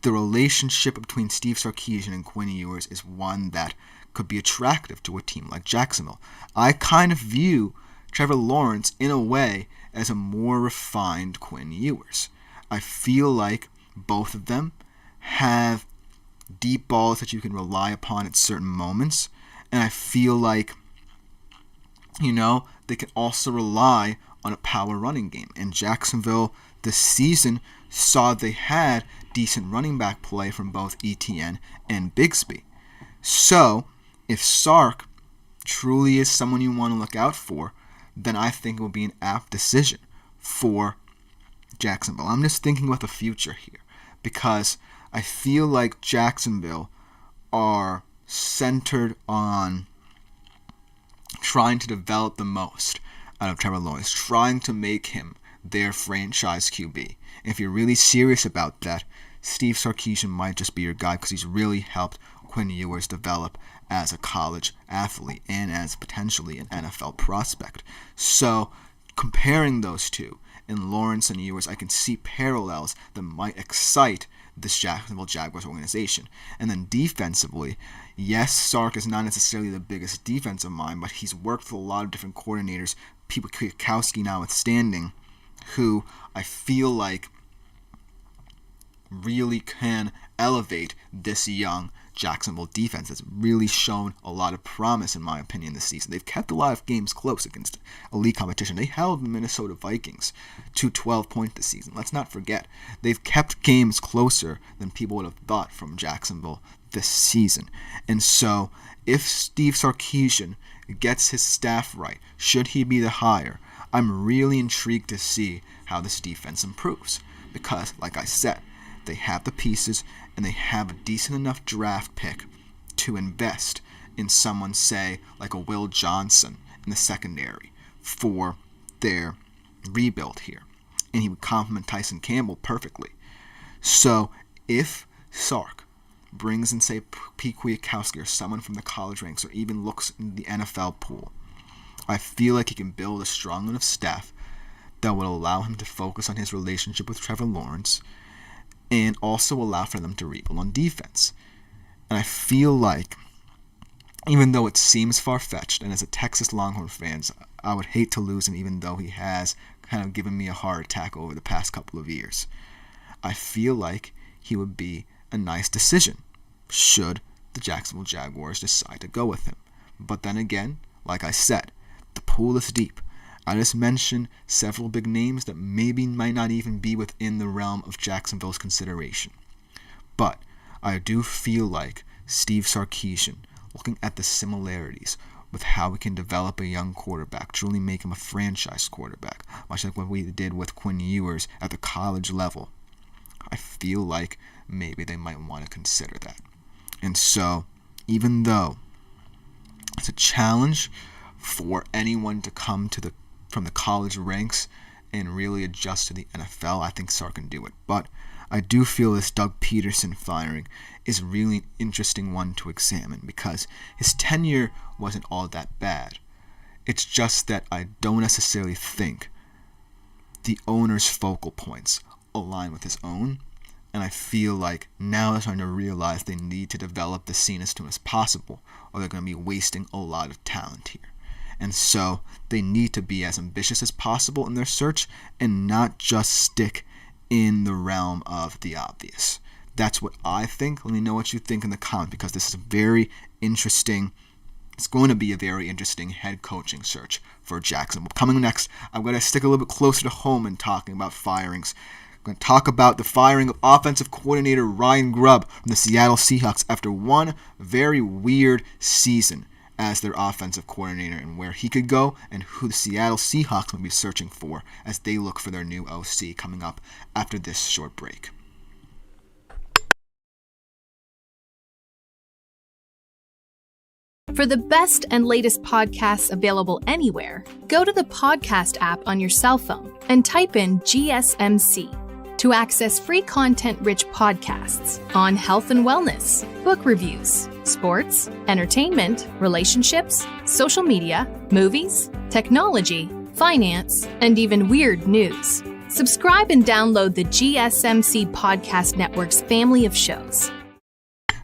Speaker 1: the relationship between Steve Sarkisian and Quinn Ewers is one that could be attractive to a team like Jacksonville. I kind of view Trevor Lawrence in a way as a more refined Quinn Ewers. I feel like both of them have deep balls that you can rely upon at certain moments, and I feel like, they can also rely on a power running game. And Jacksonville this season saw they had decent running back play from both ETN and Bigsby. So, if Sark truly is someone you want to look out for, then I think it will be an apt decision for Jacksonville. I'm just thinking about the future here because I feel like Jacksonville are centered on trying to develop the most out of Trevor Lawrence, trying to make him their franchise QB. If you're really serious about that, Steve Sarkisian might just be your guy because he's really helped Quinn Ewers develop as a college athlete and as potentially an NFL prospect. So comparing those two, in Lawrence and Ewers, I can see parallels that might excite this Jacksonville Jaguars organization. And then defensively, yes, Sark is not necessarily the biggest defensive mind, but he's worked with a lot of different coordinators, people Kwiatkowski notwithstanding, who I feel like really can elevate this young Jacksonville defense that's really shown a lot of promise, in my opinion, this season. They've kept a lot of games close against elite competition. They held the Minnesota Vikings to 12 points this season. Let's not forget, they've kept games closer than people would have thought from Jacksonville this season. And so, if Steve Sarkisian gets his staff right, should he be the hire, I'm really intrigued to see how this defense improves. Because, like I said, they have the pieces and they have a decent enough draft pick to invest in someone, say, like a Will Johnson in the secondary for their rebuild here. And he would complement Tyson Campbell perfectly. So if Sark brings in, say, Pete Kwiatkowski or someone from the college ranks or even looks in the NFL pool, I feel like he can build a strong enough staff that will allow him to focus on his relationship with Trevor Lawrence and also allow for them to rebuild on defense. And I feel like, even though it seems far-fetched, and as a Texas Longhorn fan, I would hate to lose him even though he has kind of given me a heart attack over the past couple of years, I feel like he would be a nice decision should the Jacksonville Jaguars decide to go with him. But then again, like I said, the pool is deep. I just mentioned several big names that maybe might not even be within the realm of Jacksonville's consideration. But I do feel like Steve Sarkisian, looking at the similarities with how we can develop a young quarterback, truly make him a franchise quarterback, much like what we did with Quinn Ewers at the college level, I feel like maybe they might want to consider that. And so, even though it's a challenge for anyone to come from the college ranks and really adjust to the NFL, I think Sark can do it. But I do feel this Doug Peterson firing is really an interesting one to examine because his tenure wasn't all that bad. It's just that I don't necessarily think the owner's focal points align with his own. And I feel like now they're starting to realize they need to develop the scene as soon as possible, or they're going to be wasting a lot of talent here. And so they need to be as ambitious as possible in their search and not just stick in the realm of the obvious. That's what I think. Let me know what you think in the comments, because this is very interesting. It's going to be a very interesting head coaching search for Jacksonville. Coming next, I'm going to stick a little bit closer to home in talking about firings. I'm going to talk about the firing of offensive coordinator Ryan Grubb from the Seattle Seahawks after one very weird season as their offensive coordinator, and where he could go and who the Seattle Seahawks will be searching for as they look for their new OC coming up after this short break.
Speaker 5: For the best and latest podcasts available anywhere, go to the podcast app on your cell phone and type in GSMC to access free content-rich podcasts on health and wellness, book reviews, sports, entertainment, relationships, social media, movies, technology, finance, and even weird news. Subscribe and download the GSMC Podcast Network's family of shows.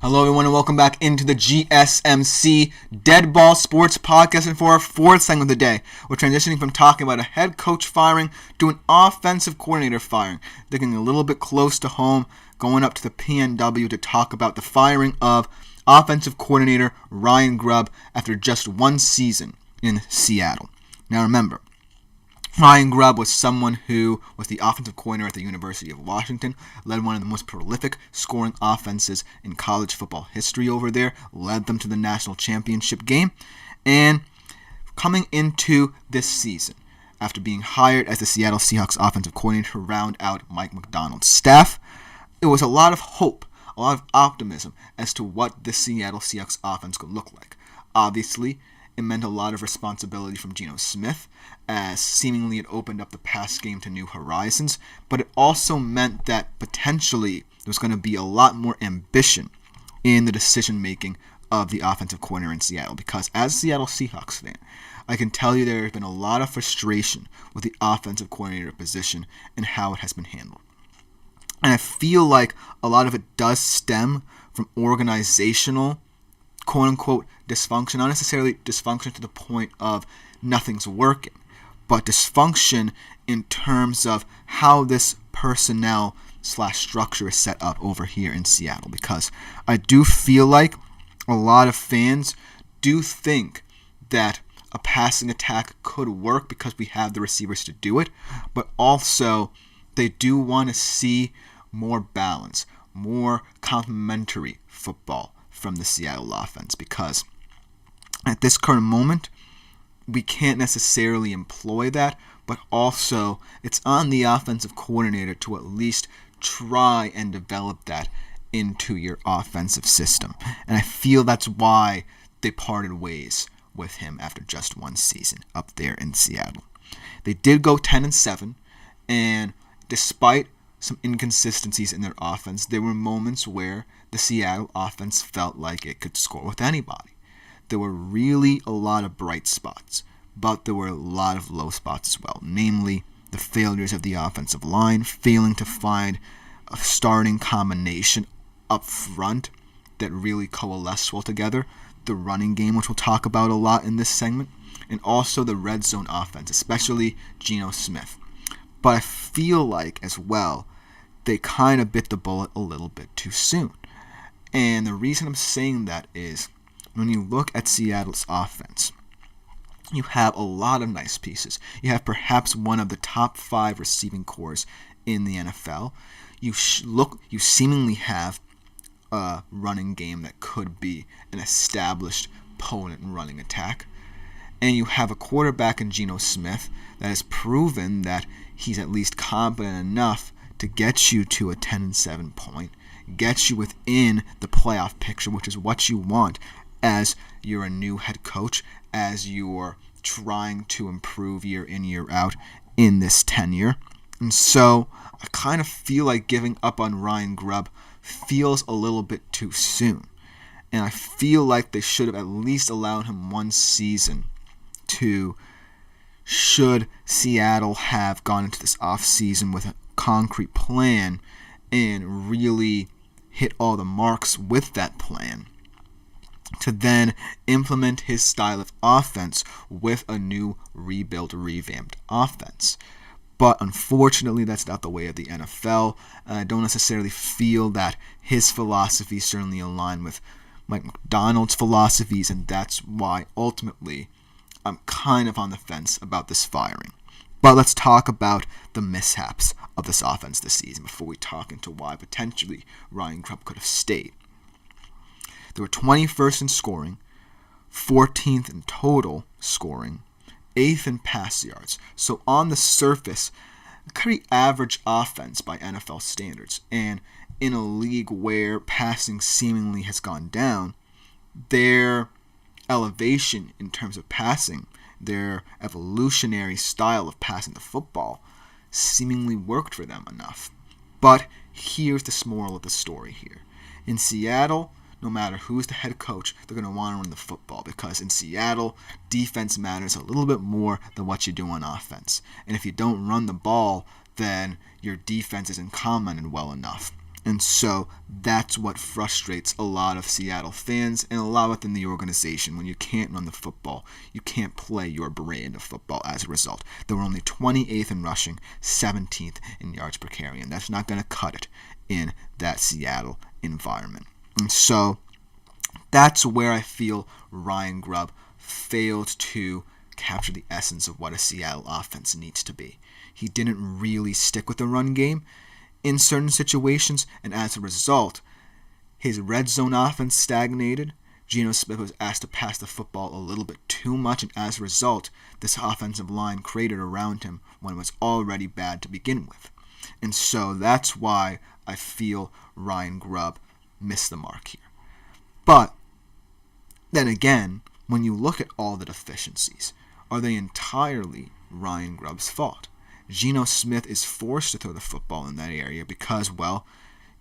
Speaker 1: Hello, everyone, and welcome back into the GSMC Dead Ball Sports Podcast. And for our fourth segment of the day, we're transitioning from talking about a head coach firing to an offensive coordinator firing, digging a little bit close to home, going up to the PNW to talk about the firing of offensive coordinator Ryan Grubb after just one season in Seattle. Now remember, Ryan Grubb was someone who was the offensive coordinator at the University of Washington, led one of the most prolific scoring offenses in college football history over there, led them to the national championship game, and coming into this season, after being hired as the Seattle Seahawks offensive coordinator to round out Mike Macdonald's staff, it was a lot of hope, a lot of optimism as to what the Seattle Seahawks offense could look like. Obviously, it meant a lot of responsibility from Geno Smith, as seemingly it opened up the pass game to new horizons, but it also meant that potentially there was going to be a lot more ambition in the decision-making of the offensive coordinator in Seattle, because as a Seattle Seahawks fan, I can tell you there has been a lot of frustration with the offensive coordinator position and how it has been handled. And I feel like a lot of it does stem from organizational, quote-unquote, dysfunction, not necessarily dysfunction to the point of nothing's working, but dysfunction in terms of how this personnel / structure is set up over here in Seattle, because I do feel like a lot of fans do think that a passing attack could work because we have the receivers to do it, but also they do want to see more balance, more complementary football from the Seattle offense, because at this current moment, we can't necessarily employ that, but also it's on the offensive coordinator to at least try and develop that into your offensive system. And I feel that's why they parted ways with him after just one season up there in Seattle. They did go 10-7, and despite some inconsistencies in their offense, there were moments where the Seattle offense felt like it could score with anybody. There were really a lot of bright spots, but there were a lot of low spots as well, namely the failures of the offensive line, failing to find a starting combination up front that really coalesced well together, the running game, which we'll talk about a lot in this segment, and also the red zone offense, especially Geno Smith. But I feel like, as well, they kind of bit the bullet a little bit too soon. And the reason I'm saying that is, when you look at Seattle's offense, you have a lot of nice pieces. You have perhaps one of the top 5 receiving corps in the NFL. You seemingly have a running game that could be an established potent running attack. And you have a quarterback in Geno Smith that has proven that he's at least competent enough to get you to a 10-7 point, get you within the playoff picture, which is what you want as you're a new head coach, as you're trying to improve year in, year out in this tenure. And so I kind of feel like giving up on Ryan Grubb feels a little bit too soon. And I feel like they should have at least allowed him one season to, should Seattle have gone into this offseason with a concrete plan and really hit all the marks with that plan, to then implement his style of offense with a new rebuilt, revamped offense. But unfortunately, that's not the way of the NFL. And I don't necessarily feel that his philosophy certainly align with Mike Macdonald's philosophies, and that's why ultimately I'm kind of on the fence about this firing. But let's talk about the mishaps of this offense this season before we talk into why potentially Ryan Grubb could have stayed. They were 21st in scoring, 14th in total scoring, 8th in pass yards. So on the surface, a pretty average offense by NFL standards. And in a league where passing seemingly has gone down, their elevation in terms of passing, their evolutionary style of passing the football, seemingly worked for them enough. But here's the moral of the story here. In Seattle, no matter who's the head coach, they're going to want to run the football, because in Seattle, defense matters a little bit more than what you do on offense. And if you don't run the ball, then your defense isn't commented well enough. And so that's what frustrates a lot of Seattle fans and a lot within the organization. When you can't run the football, you can't play your brand of football as a result. They were only 28th in rushing, 17th in yards per carry, and that's not going to cut it in that Seattle environment. And so that's where I feel Ryan Grubb failed to capture the essence of what a Seattle offense needs to be. He didn't really stick with the run game in certain situations, and as a result, his red zone offense stagnated. Geno Smith was asked to pass the football a little bit too much, and as a result, this offensive line cratered around him when it was already bad to begin with. And so that's why I feel Ryan Grubb missed the mark here. But then again, when you look at all the deficiencies, are they entirely Ryan Grubb's fault? Geno Smith is forced to throw the football in that area because, well,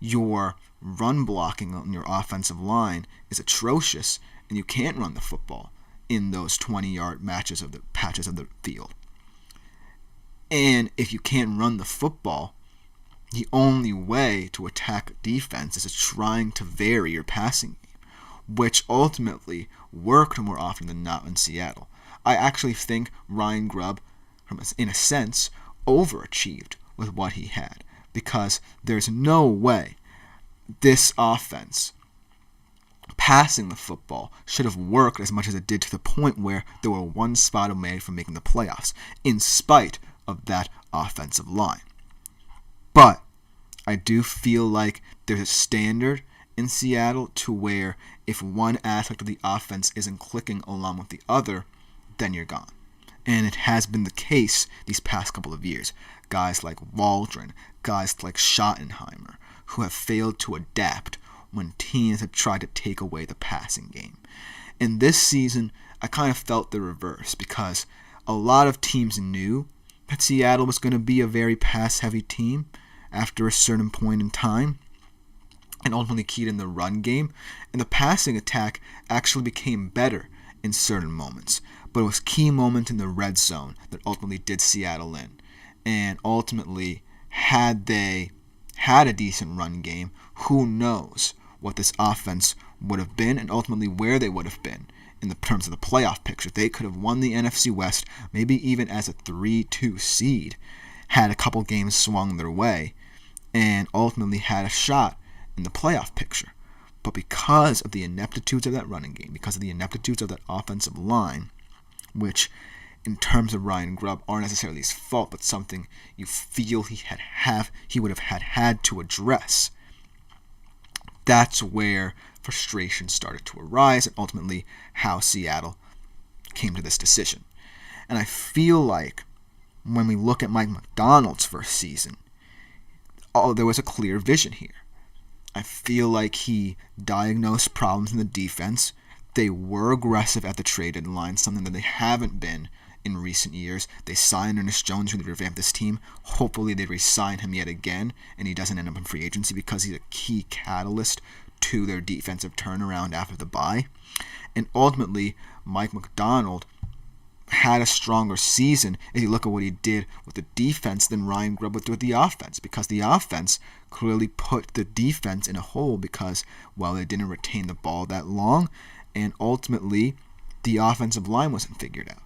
Speaker 1: your run blocking on your offensive line is atrocious, and you can't run the football in those 20-yard patches of the field. And if you can't run the football, the only way to attack defense is trying to vary your passing game, which ultimately worked more often than not in Seattle. I actually think Ryan Grubb, in a sense, overachieved with what he had, because there's no way this offense passing the football should have worked as much as it did, to the point where they were one spot away from making the playoffs, in spite of that offensive line. But I do feel like there's a standard in Seattle to where if one aspect of the offense isn't clicking along with the other, then you're gone. And it has been the case these past couple of years. Guys like Waldron, guys like Schottenheimer, who have failed to adapt when teams have tried to take away the passing game. And this season, I kind of felt the reverse, because a lot of teams knew that Seattle was going to be a very pass-heavy team after a certain point in time, and ultimately keyed in the run game. And the passing attack actually became better in certain moments. But it was key moments in the red zone that ultimately did Seattle in. And ultimately, had they had a decent run game, who knows what this offense would have been, and ultimately where they would have been in the terms of the playoff picture. They could have won the NFC West, maybe even as a 3-2 seed, had a couple games swung their way, and ultimately had a shot in the playoff picture. But because of the ineptitudes of that running game, because of the ineptitudes of that offensive line, which in terms of Ryan Grubb aren't necessarily his fault, but something you feel he would have had to address, that's where frustration started to arise, and ultimately how Seattle came to this decision. And I feel like when we look at Mike Macdonald's first season, there was a clear vision here. I feel like he diagnosed problems in the defense. They were aggressive at the trade deadline, something that they haven't been in recent years. They signed Ernest Jones, who they revamped this team. Hopefully they re-sign him yet again, and he doesn't end up in free agency, because he's a key catalyst to their defensive turnaround after the bye. And ultimately, Mike Macdonald had a stronger season if you look at what he did with the defense than Ryan Grubb would do with the offense, because the offense clearly put the defense in a hole because, well, they didn't retain the ball that long, and ultimately the offensive line wasn't figured out.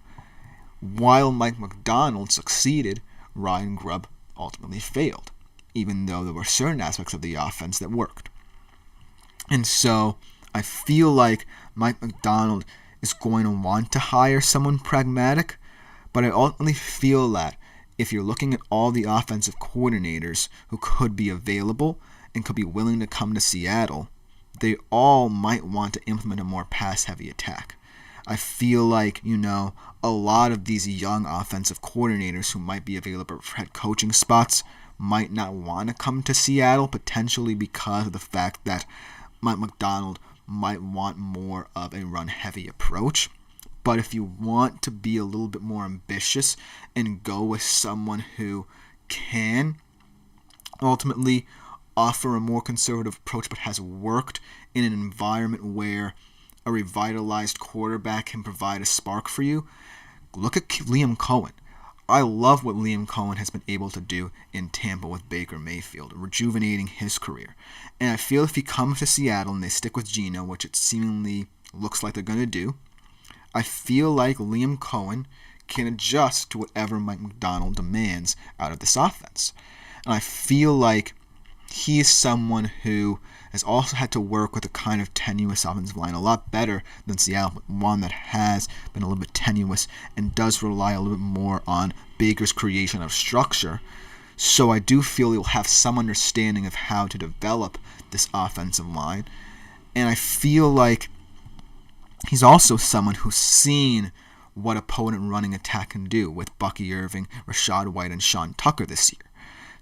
Speaker 1: While Mike Macdonald succeeded Ryan Grubb ultimately failed, even though there were certain aspects of the offense that worked. And so I feel like Mike Macdonald is going to want to hire someone pragmatic, but I ultimately feel that if you're looking at all the offensive coordinators who could be available and could be willing to come to Seattle, they all might want to implement a more pass-heavy attack. I feel like, a lot of these young offensive coordinators who might be available for head coaching spots might not want to come to Seattle, potentially because of the fact that Mike Macdonald might want more of a run-heavy approach. But if you want to be a little bit more ambitious and go with someone who can ultimately offer a more conservative approach but has worked in an environment where a revitalized quarterback can provide a spark for you, look at Liam Cohen. I love what Liam Cohen has been able to do in Tampa with Baker Mayfield, rejuvenating his career. And I feel if he comes to Seattle and they stick with Geno, which it seemingly looks like they're going to do, I feel like Liam Cohen can adjust to whatever Mike Macdonald demands out of this offense. And I feel like he is someone who has also had to work with a kind of tenuous offensive line, a lot better than Seattle, but one that has been a little bit tenuous and does rely a little bit more on Baker's creation of structure. So I do feel he'll have some understanding of how to develop this offensive line. And I feel like he's also someone who's seen what opponent running attack can do with Bucky Irving, Rashad White, and Sean Tucker this year.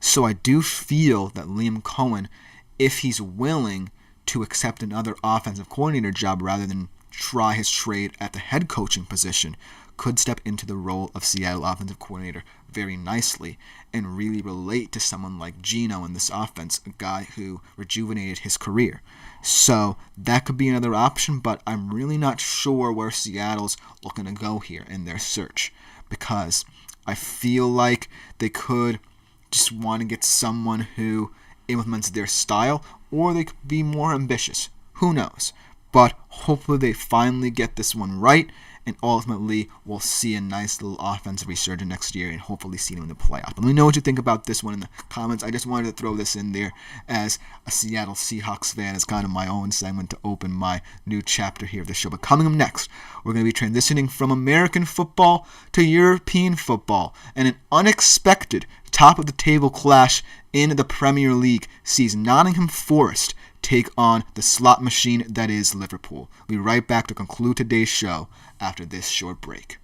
Speaker 1: So I do feel that Liam Cohen, if he's willing to accept another offensive coordinator job rather than try his trade at the head coaching position, could step into the role of Seattle offensive coordinator very nicely and really relate to someone like Geno in this offense, a guy who rejuvenated his career. So that could be another option, but I'm really not sure where Seattle's looking to go here in their search, because I feel like they could just want to get someone who implements their style, or they could be more ambitious. Who knows? But hopefully they finally get this one right, and ultimately we'll see a nice little offensive resurgence next year and hopefully see them in the playoff. But let me know what you think about this one in the comments. I just wanted to throw this in there as a Seattle Seahawks fan, as kind of my own segment to open my new chapter here of the show. But coming up next, we're going to be transitioning from American football to European football, and an unexpected top-of-the-table clash in the Premier League sees Nottingham Forest take on the slot machine that is Liverpool. We'll be right back to conclude today's show after this short break.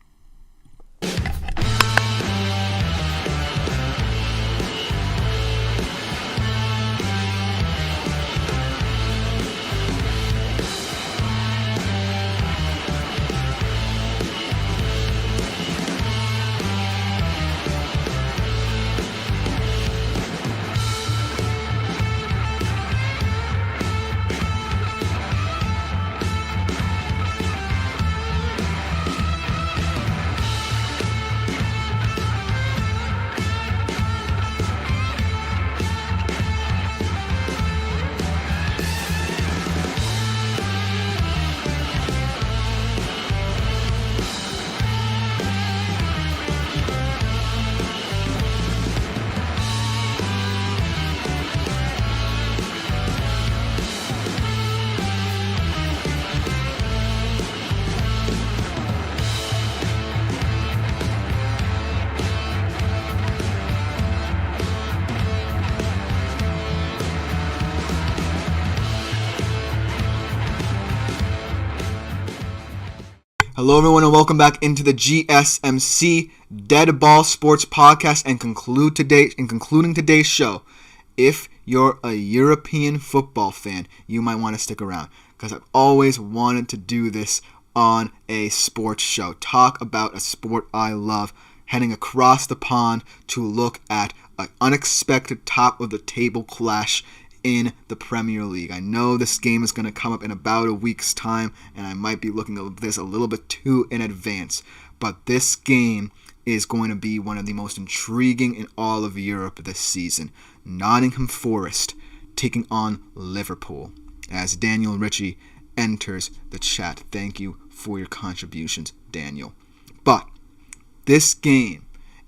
Speaker 1: Hello everyone and welcome back into the GSMC Dead Ball Sports Podcast and concluding today's show. If you're a European football fan, you might want to stick around because I've always wanted to do this on a sports show. Talk about a sport I love, heading across the pond to look at an unexpected top-of-the-table clash in the Premier League. I know this game is going to come up in about a week's time, and I might be looking at this a little bit too in advance, but this game is going to be one of the most intriguing in all of Europe this season. Nottingham Forest taking on Liverpool as Daniel Ritchie enters the chat. Thank you for your contributions, Daniel. But this game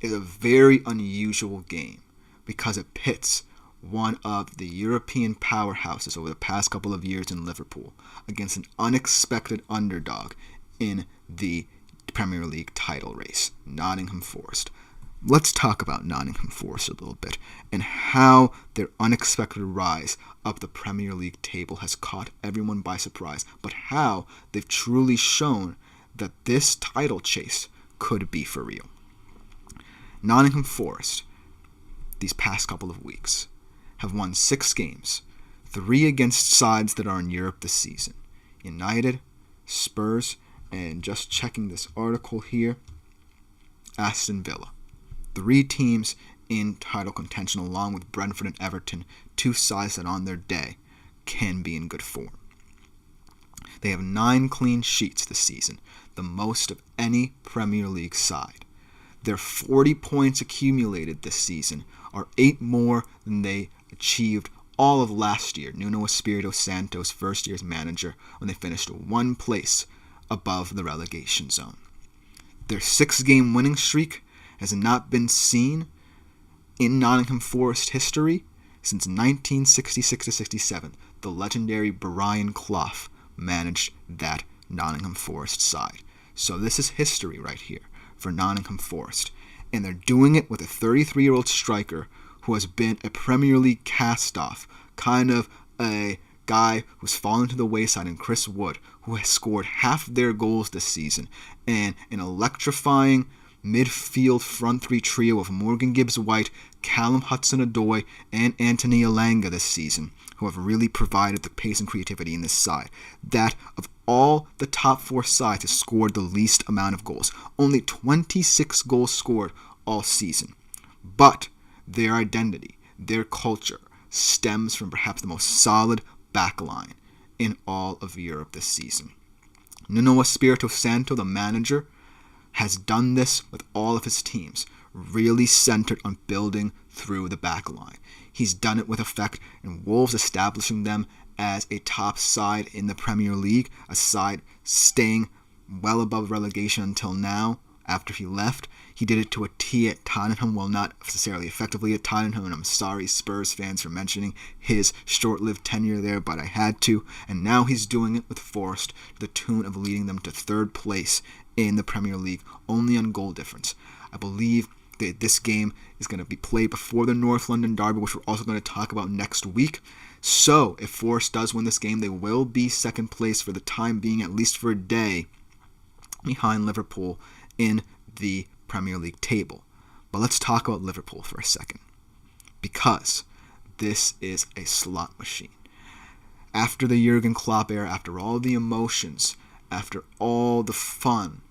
Speaker 1: is a very unusual game because it pits one of the European powerhouses over the past couple of years in Liverpool against an unexpected underdog in the Premier League title race, Nottingham Forest. Let's talk about Nottingham Forest a little bit and how their unexpected rise up the Premier League table has caught everyone by surprise, but how they've truly shown that this title chase could be for real. Nottingham Forest, these past couple of weeks, have won 6 games, 3 against sides that are in Europe this season. United, Spurs, and just checking this article here, Aston Villa. 3 teams in title contention along with Brentford and Everton, 2 sides that on their day can be in good form. They have 9 clean sheets this season, the most of any Premier League side. Their 40 points accumulated this season are 8 more than they achieved all of last year, Nuno Espirito Santo's first year as manager, when they finished 1 place above the relegation zone. Their 6-game winning streak has not been seen in Nottingham Forest history since 1966-67. The legendary Brian Clough managed that Nottingham Forest side. So this is history right here for Nottingham Forest. And they're doing it with a 33-year-old striker who has been a Premier League cast-off, kind of a guy who's fallen to the wayside, in Chris Wood, who has scored half their goals this season, and an electrifying midfield front 3 trio of Morgan Gibbs-White, Callum Hudson-Odoi, and Anthony Elanga this season, who have really provided the pace and creativity in this side. That of all the top 4 sides has scored the least amount of goals. Only 26 goals scored all season. But their identity, their culture, stems from perhaps the most solid backline in all of Europe this season. Nuno Espirito Santo, the manager, has done this with all of his teams, really centered on building through the back line. He's done it with effect in Wolves, establishing them as a top side in the Premier League, a side staying well above relegation until now. After he left, he did it to a T at Tottenham, well, not necessarily effectively at Tottenham, and I'm sorry Spurs fans for mentioning his short-lived tenure there, but I had to. And now he's doing it with Forest to the tune of leading them to 3rd place in the Premier League, only on goal difference. I believe that this game is going to be played before the North London Derby, which we're also going to talk about next week. So, if Forest does win this game, they will be 2nd place for the time being, at least for a day, behind Liverpool in the Premier League table. But let's talk about Liverpool for a second, because this is a slot machine. After the Jurgen Klopp era, after all the emotions, after all the fun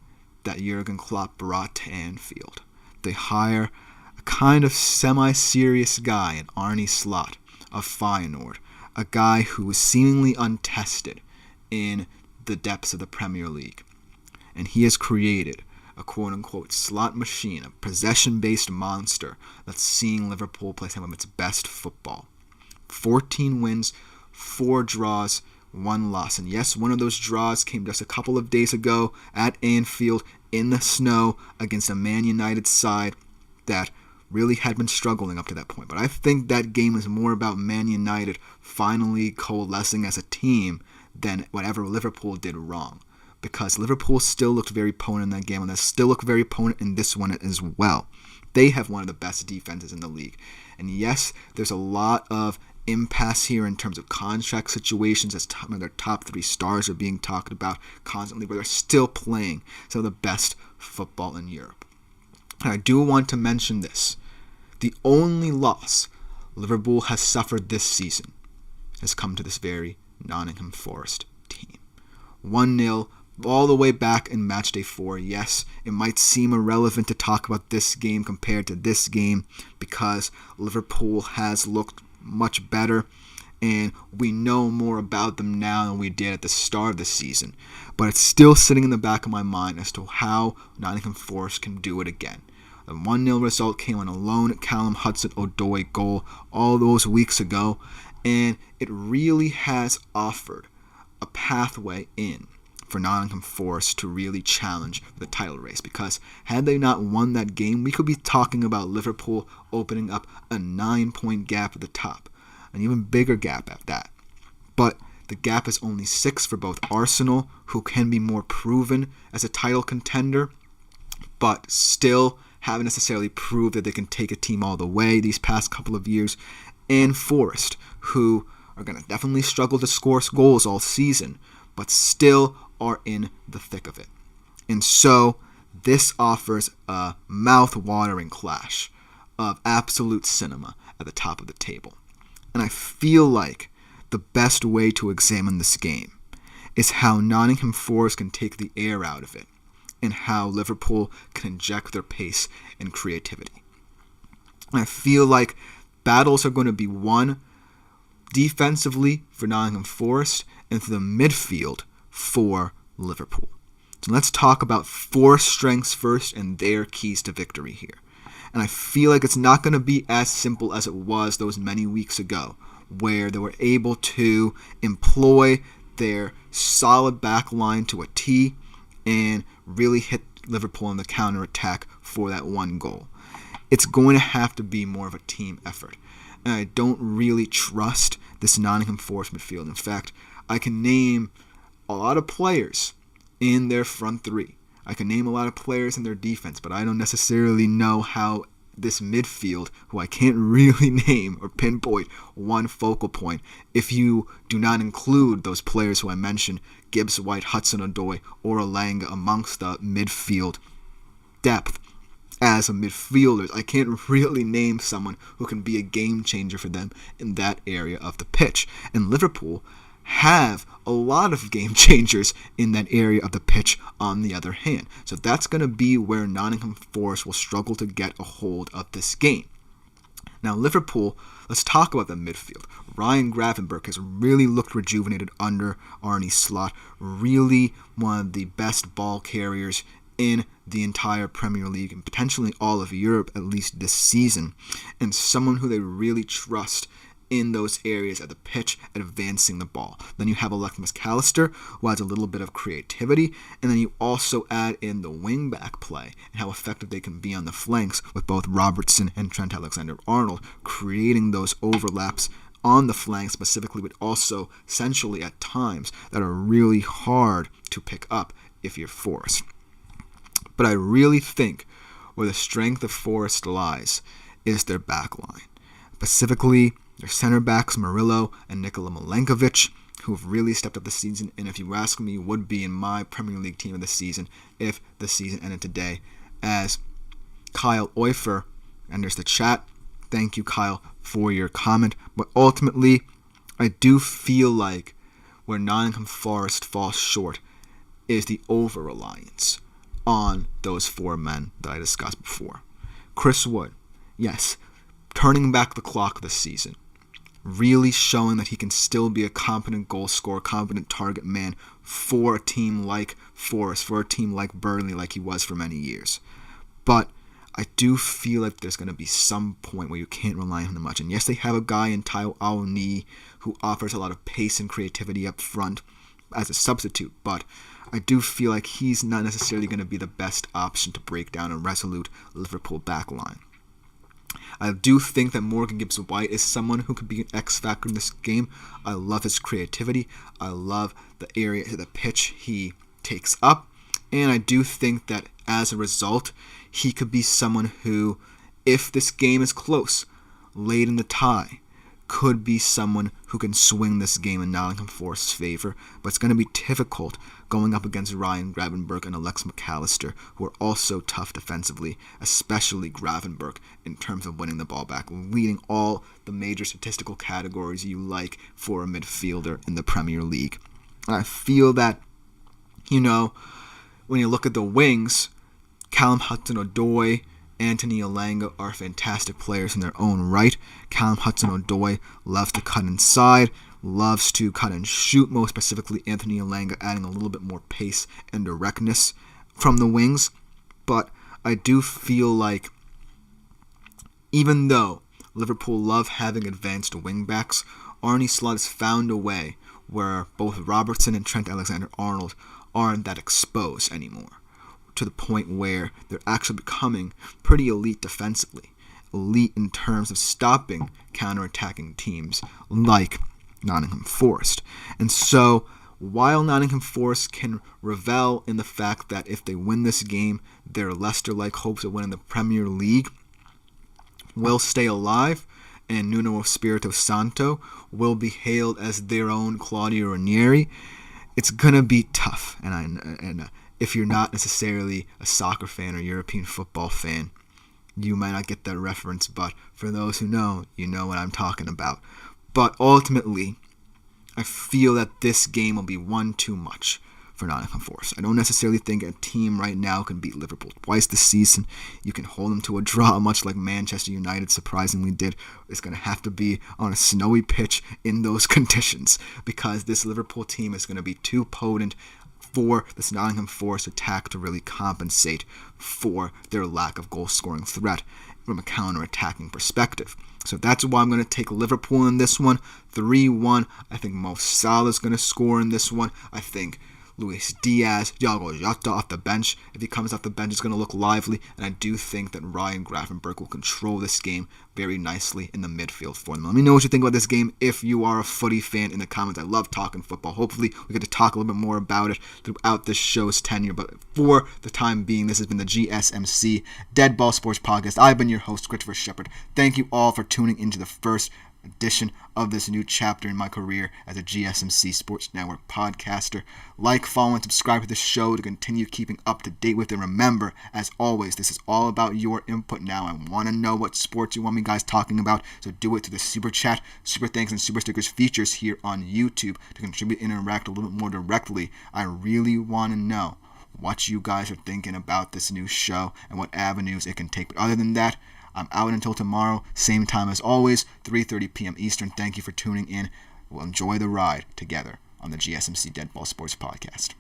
Speaker 1: that Jurgen Klopp brought to Anfield, they hire a kind of semi-serious guy in Arne Slot of Feyenoord, a guy who was seemingly untested in the depths of the Premier League. And he has created a quote-unquote slot machine, a possession-based monster that's seeing Liverpool play some of its best football. 14 wins, 4 draws, 1 loss. And yes, one of those draws came just a couple of days ago at Anfield in the snow against a Man United side that really had been struggling up to that point. But I think that game is more about Man United finally coalescing as a team than whatever Liverpool did wrong. Because Liverpool still looked very potent in that game, and they still look very potent in this one as well. They have one of the best defenses in the league. And yes, there's a lot of impasse here in terms of contract situations as their top 3 stars are being talked about constantly, but they're still playing some of the best football in Europe. And I do want to mention this. The only loss Liverpool has suffered this season has come to this very Nottingham Forest team. 1-0 all the way back in matchday 4. Yes, it might seem irrelevant to talk about this game compared to this game because Liverpool has looked much better and we know more about them now than we did at the start of the season. But it's still sitting in the back of my mind as to how Nottingham Forest can do it again. The 1-0 result came on a lone Callum Hudson-Odoi goal all those weeks ago, and it really has offered a pathway in for Nottingham Forest to really challenge the title race, because had they not won that game, we could be talking about Liverpool opening up a 9-point gap at the top, an even bigger gap at that. But the gap is only 6 for both Arsenal, who can be more proven as a title contender, but still haven't necessarily proved that they can take a team all the way these past couple of years, and Forest, who are going to definitely struggle to score goals all season, but still are in the thick of it. And so this offers a mouth-watering clash of absolute cinema at the top of the table. And I feel like the best way to examine this game is how Nottingham Forest can take the air out of it, and how Liverpool can inject their pace and creativity. And I feel like battles are going to be won defensively for Nottingham Forest and through the midfield for Liverpool. So let's talk about Forest strengths first and their keys to victory here. And I feel like it's not going to be as simple as it was those many weeks ago, where they were able to employ their solid back line to a T and really hit Liverpool on the counter-attack for that one goal. It's going to have to be more of a team effort. And I don't really trust this Nottingham Forest midfield. In fact, I can name a lot of players in their front three. I can name a lot of players in their defense, but I don't necessarily know how this midfield, who I can't really name or pinpoint one focal point, if you do not include those players who I mentioned, Gibbs White, Hudson-Odoi, or Elanga amongst the midfield depth. As a midfielder, I can't really name someone who can be a game changer for them in that area of the pitch. And Liverpool have a lot of game changers in that area of the pitch on the other hand. So that's going to be where Nottingham Forest will struggle to get a hold of this game. Now Liverpool, let's talk about the midfield. Ryan Gravenberch has really looked rejuvenated under Arne Slot. Really one of the best ball carriers in the entire Premier League and potentially all of Europe, at least this season, and someone who they really trust in those areas at the pitch at advancing the ball. Then you have Alexis McAllister, who adds a little bit of creativity, and then you also add in the wing-back play and how effective they can be on the flanks with both Robertson and Trent Alexander-Arnold, creating those overlaps on the flanks specifically, but also centrally at times that are really hard to pick up if you're Forest. But I really think where the strength of Forest lies is their back line. Specifically, their center backs, Murillo and Nikola Milenkovic, who have really stepped up this season, and if you ask me, would be in my Premier League team of the season if the season ended today. As Kyle Oifer enters the chat, thank you, Kyle, for your comment. But ultimately, I do feel like where Nottingham Forest falls short is the over-reliance on those four men that I discussed before. Chris Wood, yes, turning back the clock this season, really showing that he can still be a competent goal scorer, competent target man for a team like Forest, for a team like Burnley, like he was for many years. But I do feel like there's going to be some point where you can't rely on him much. And yes, they have a guy in Taiwo Awoniyi who offers a lot of pace and creativity up front as a substitute, but I do feel like he's not necessarily going to be the best option to break down a resolute Liverpool backline. I do think that Morgan Gibbs-White is someone who could be an X factor in this game. I love his creativity. I love the area of the pitch he takes up. And I do think that as a result, he could be someone who, if this game is close, late in the tie, could be someone who can swing this game in Nottingham Forest's favor. But it's going to be difficult going up against Ryan Gravenberch and Alexis McAllister, who are also tough defensively, especially Gravenberch in terms of winning the ball back, leading all the major statistical categories you like for a midfielder in the Premier League. I feel that, when you look at the wings, Callum Hudson-Odoi, Anthony Elanga are fantastic players in their own right. Callum Hudson-Odoi loves to cut inside, loves to cut and shoot, most specifically Anthony Elanga adding a little bit more pace and directness from the wings. But I do feel like even though Liverpool love having advanced wingbacks, Arne Slot has found a way where both Robertson and Trent Alexander-Arnold aren't that exposed anymore, to the point where they're actually becoming pretty elite defensively. Elite in terms of stopping counterattacking teams like Nottingham Forest. And so, while Nottingham Forest can revel in the fact that if they win this game, their Leicester-like hopes of winning the Premier League will stay alive, and Nuno Espirito Santo will be hailed as their own Claudio Ranieri, it's going to be tough. And if you're not necessarily a soccer fan or European football fan, you might not get that reference, but for those who know, you know what I'm talking about. But ultimately, I feel that this game will be one too much for Nottingham Forest. I don't necessarily think a team right now can beat Liverpool twice this season. You can hold them to a draw, much like Manchester United surprisingly did. It's going to have to be on a snowy pitch in those conditions, because this Liverpool team is going to be too potent for this Nottingham Forest attack to really compensate for their lack of goal-scoring threat from a counter-attacking perspective. So that's why I'm going to take Liverpool in this one, 3-1. I think Mo Salah is going to score in this one. I think Luis Diaz, Thiago Jota off the bench. If he comes off the bench, it's going to look lively. And I do think that Ryan Gravenberch will control this game very nicely in the midfield for them. Let me know what you think about this game if you are a footy fan in the comments. I love talking football. Hopefully, we get to talk a little bit more about it throughout this show's tenure. But for the time being, this has been the GSMC Dead Ball Sports Podcast. I've been your host, Christopher Shepard. Thank you all for tuning into the first edition of this new chapter in my career as a GSMC Sports Network podcaster. Like, follow, and subscribe to the show to continue keeping up to date with it. Remember, as always, this is all about your input now. I want to know what sports you want me guys talking about, so do it to the Super Chat, Super Thanks, and Super Stickers features here on YouTube to contribute and interact a little bit more directly. I really want to know what you guys are thinking about this new show and what avenues it can take. But other than that, I'm out until tomorrow, same time as always, 3:30 p.m. Eastern. Thank you for tuning in. We'll enjoy the ride together on the GSMC Dead Ball Sports Podcast.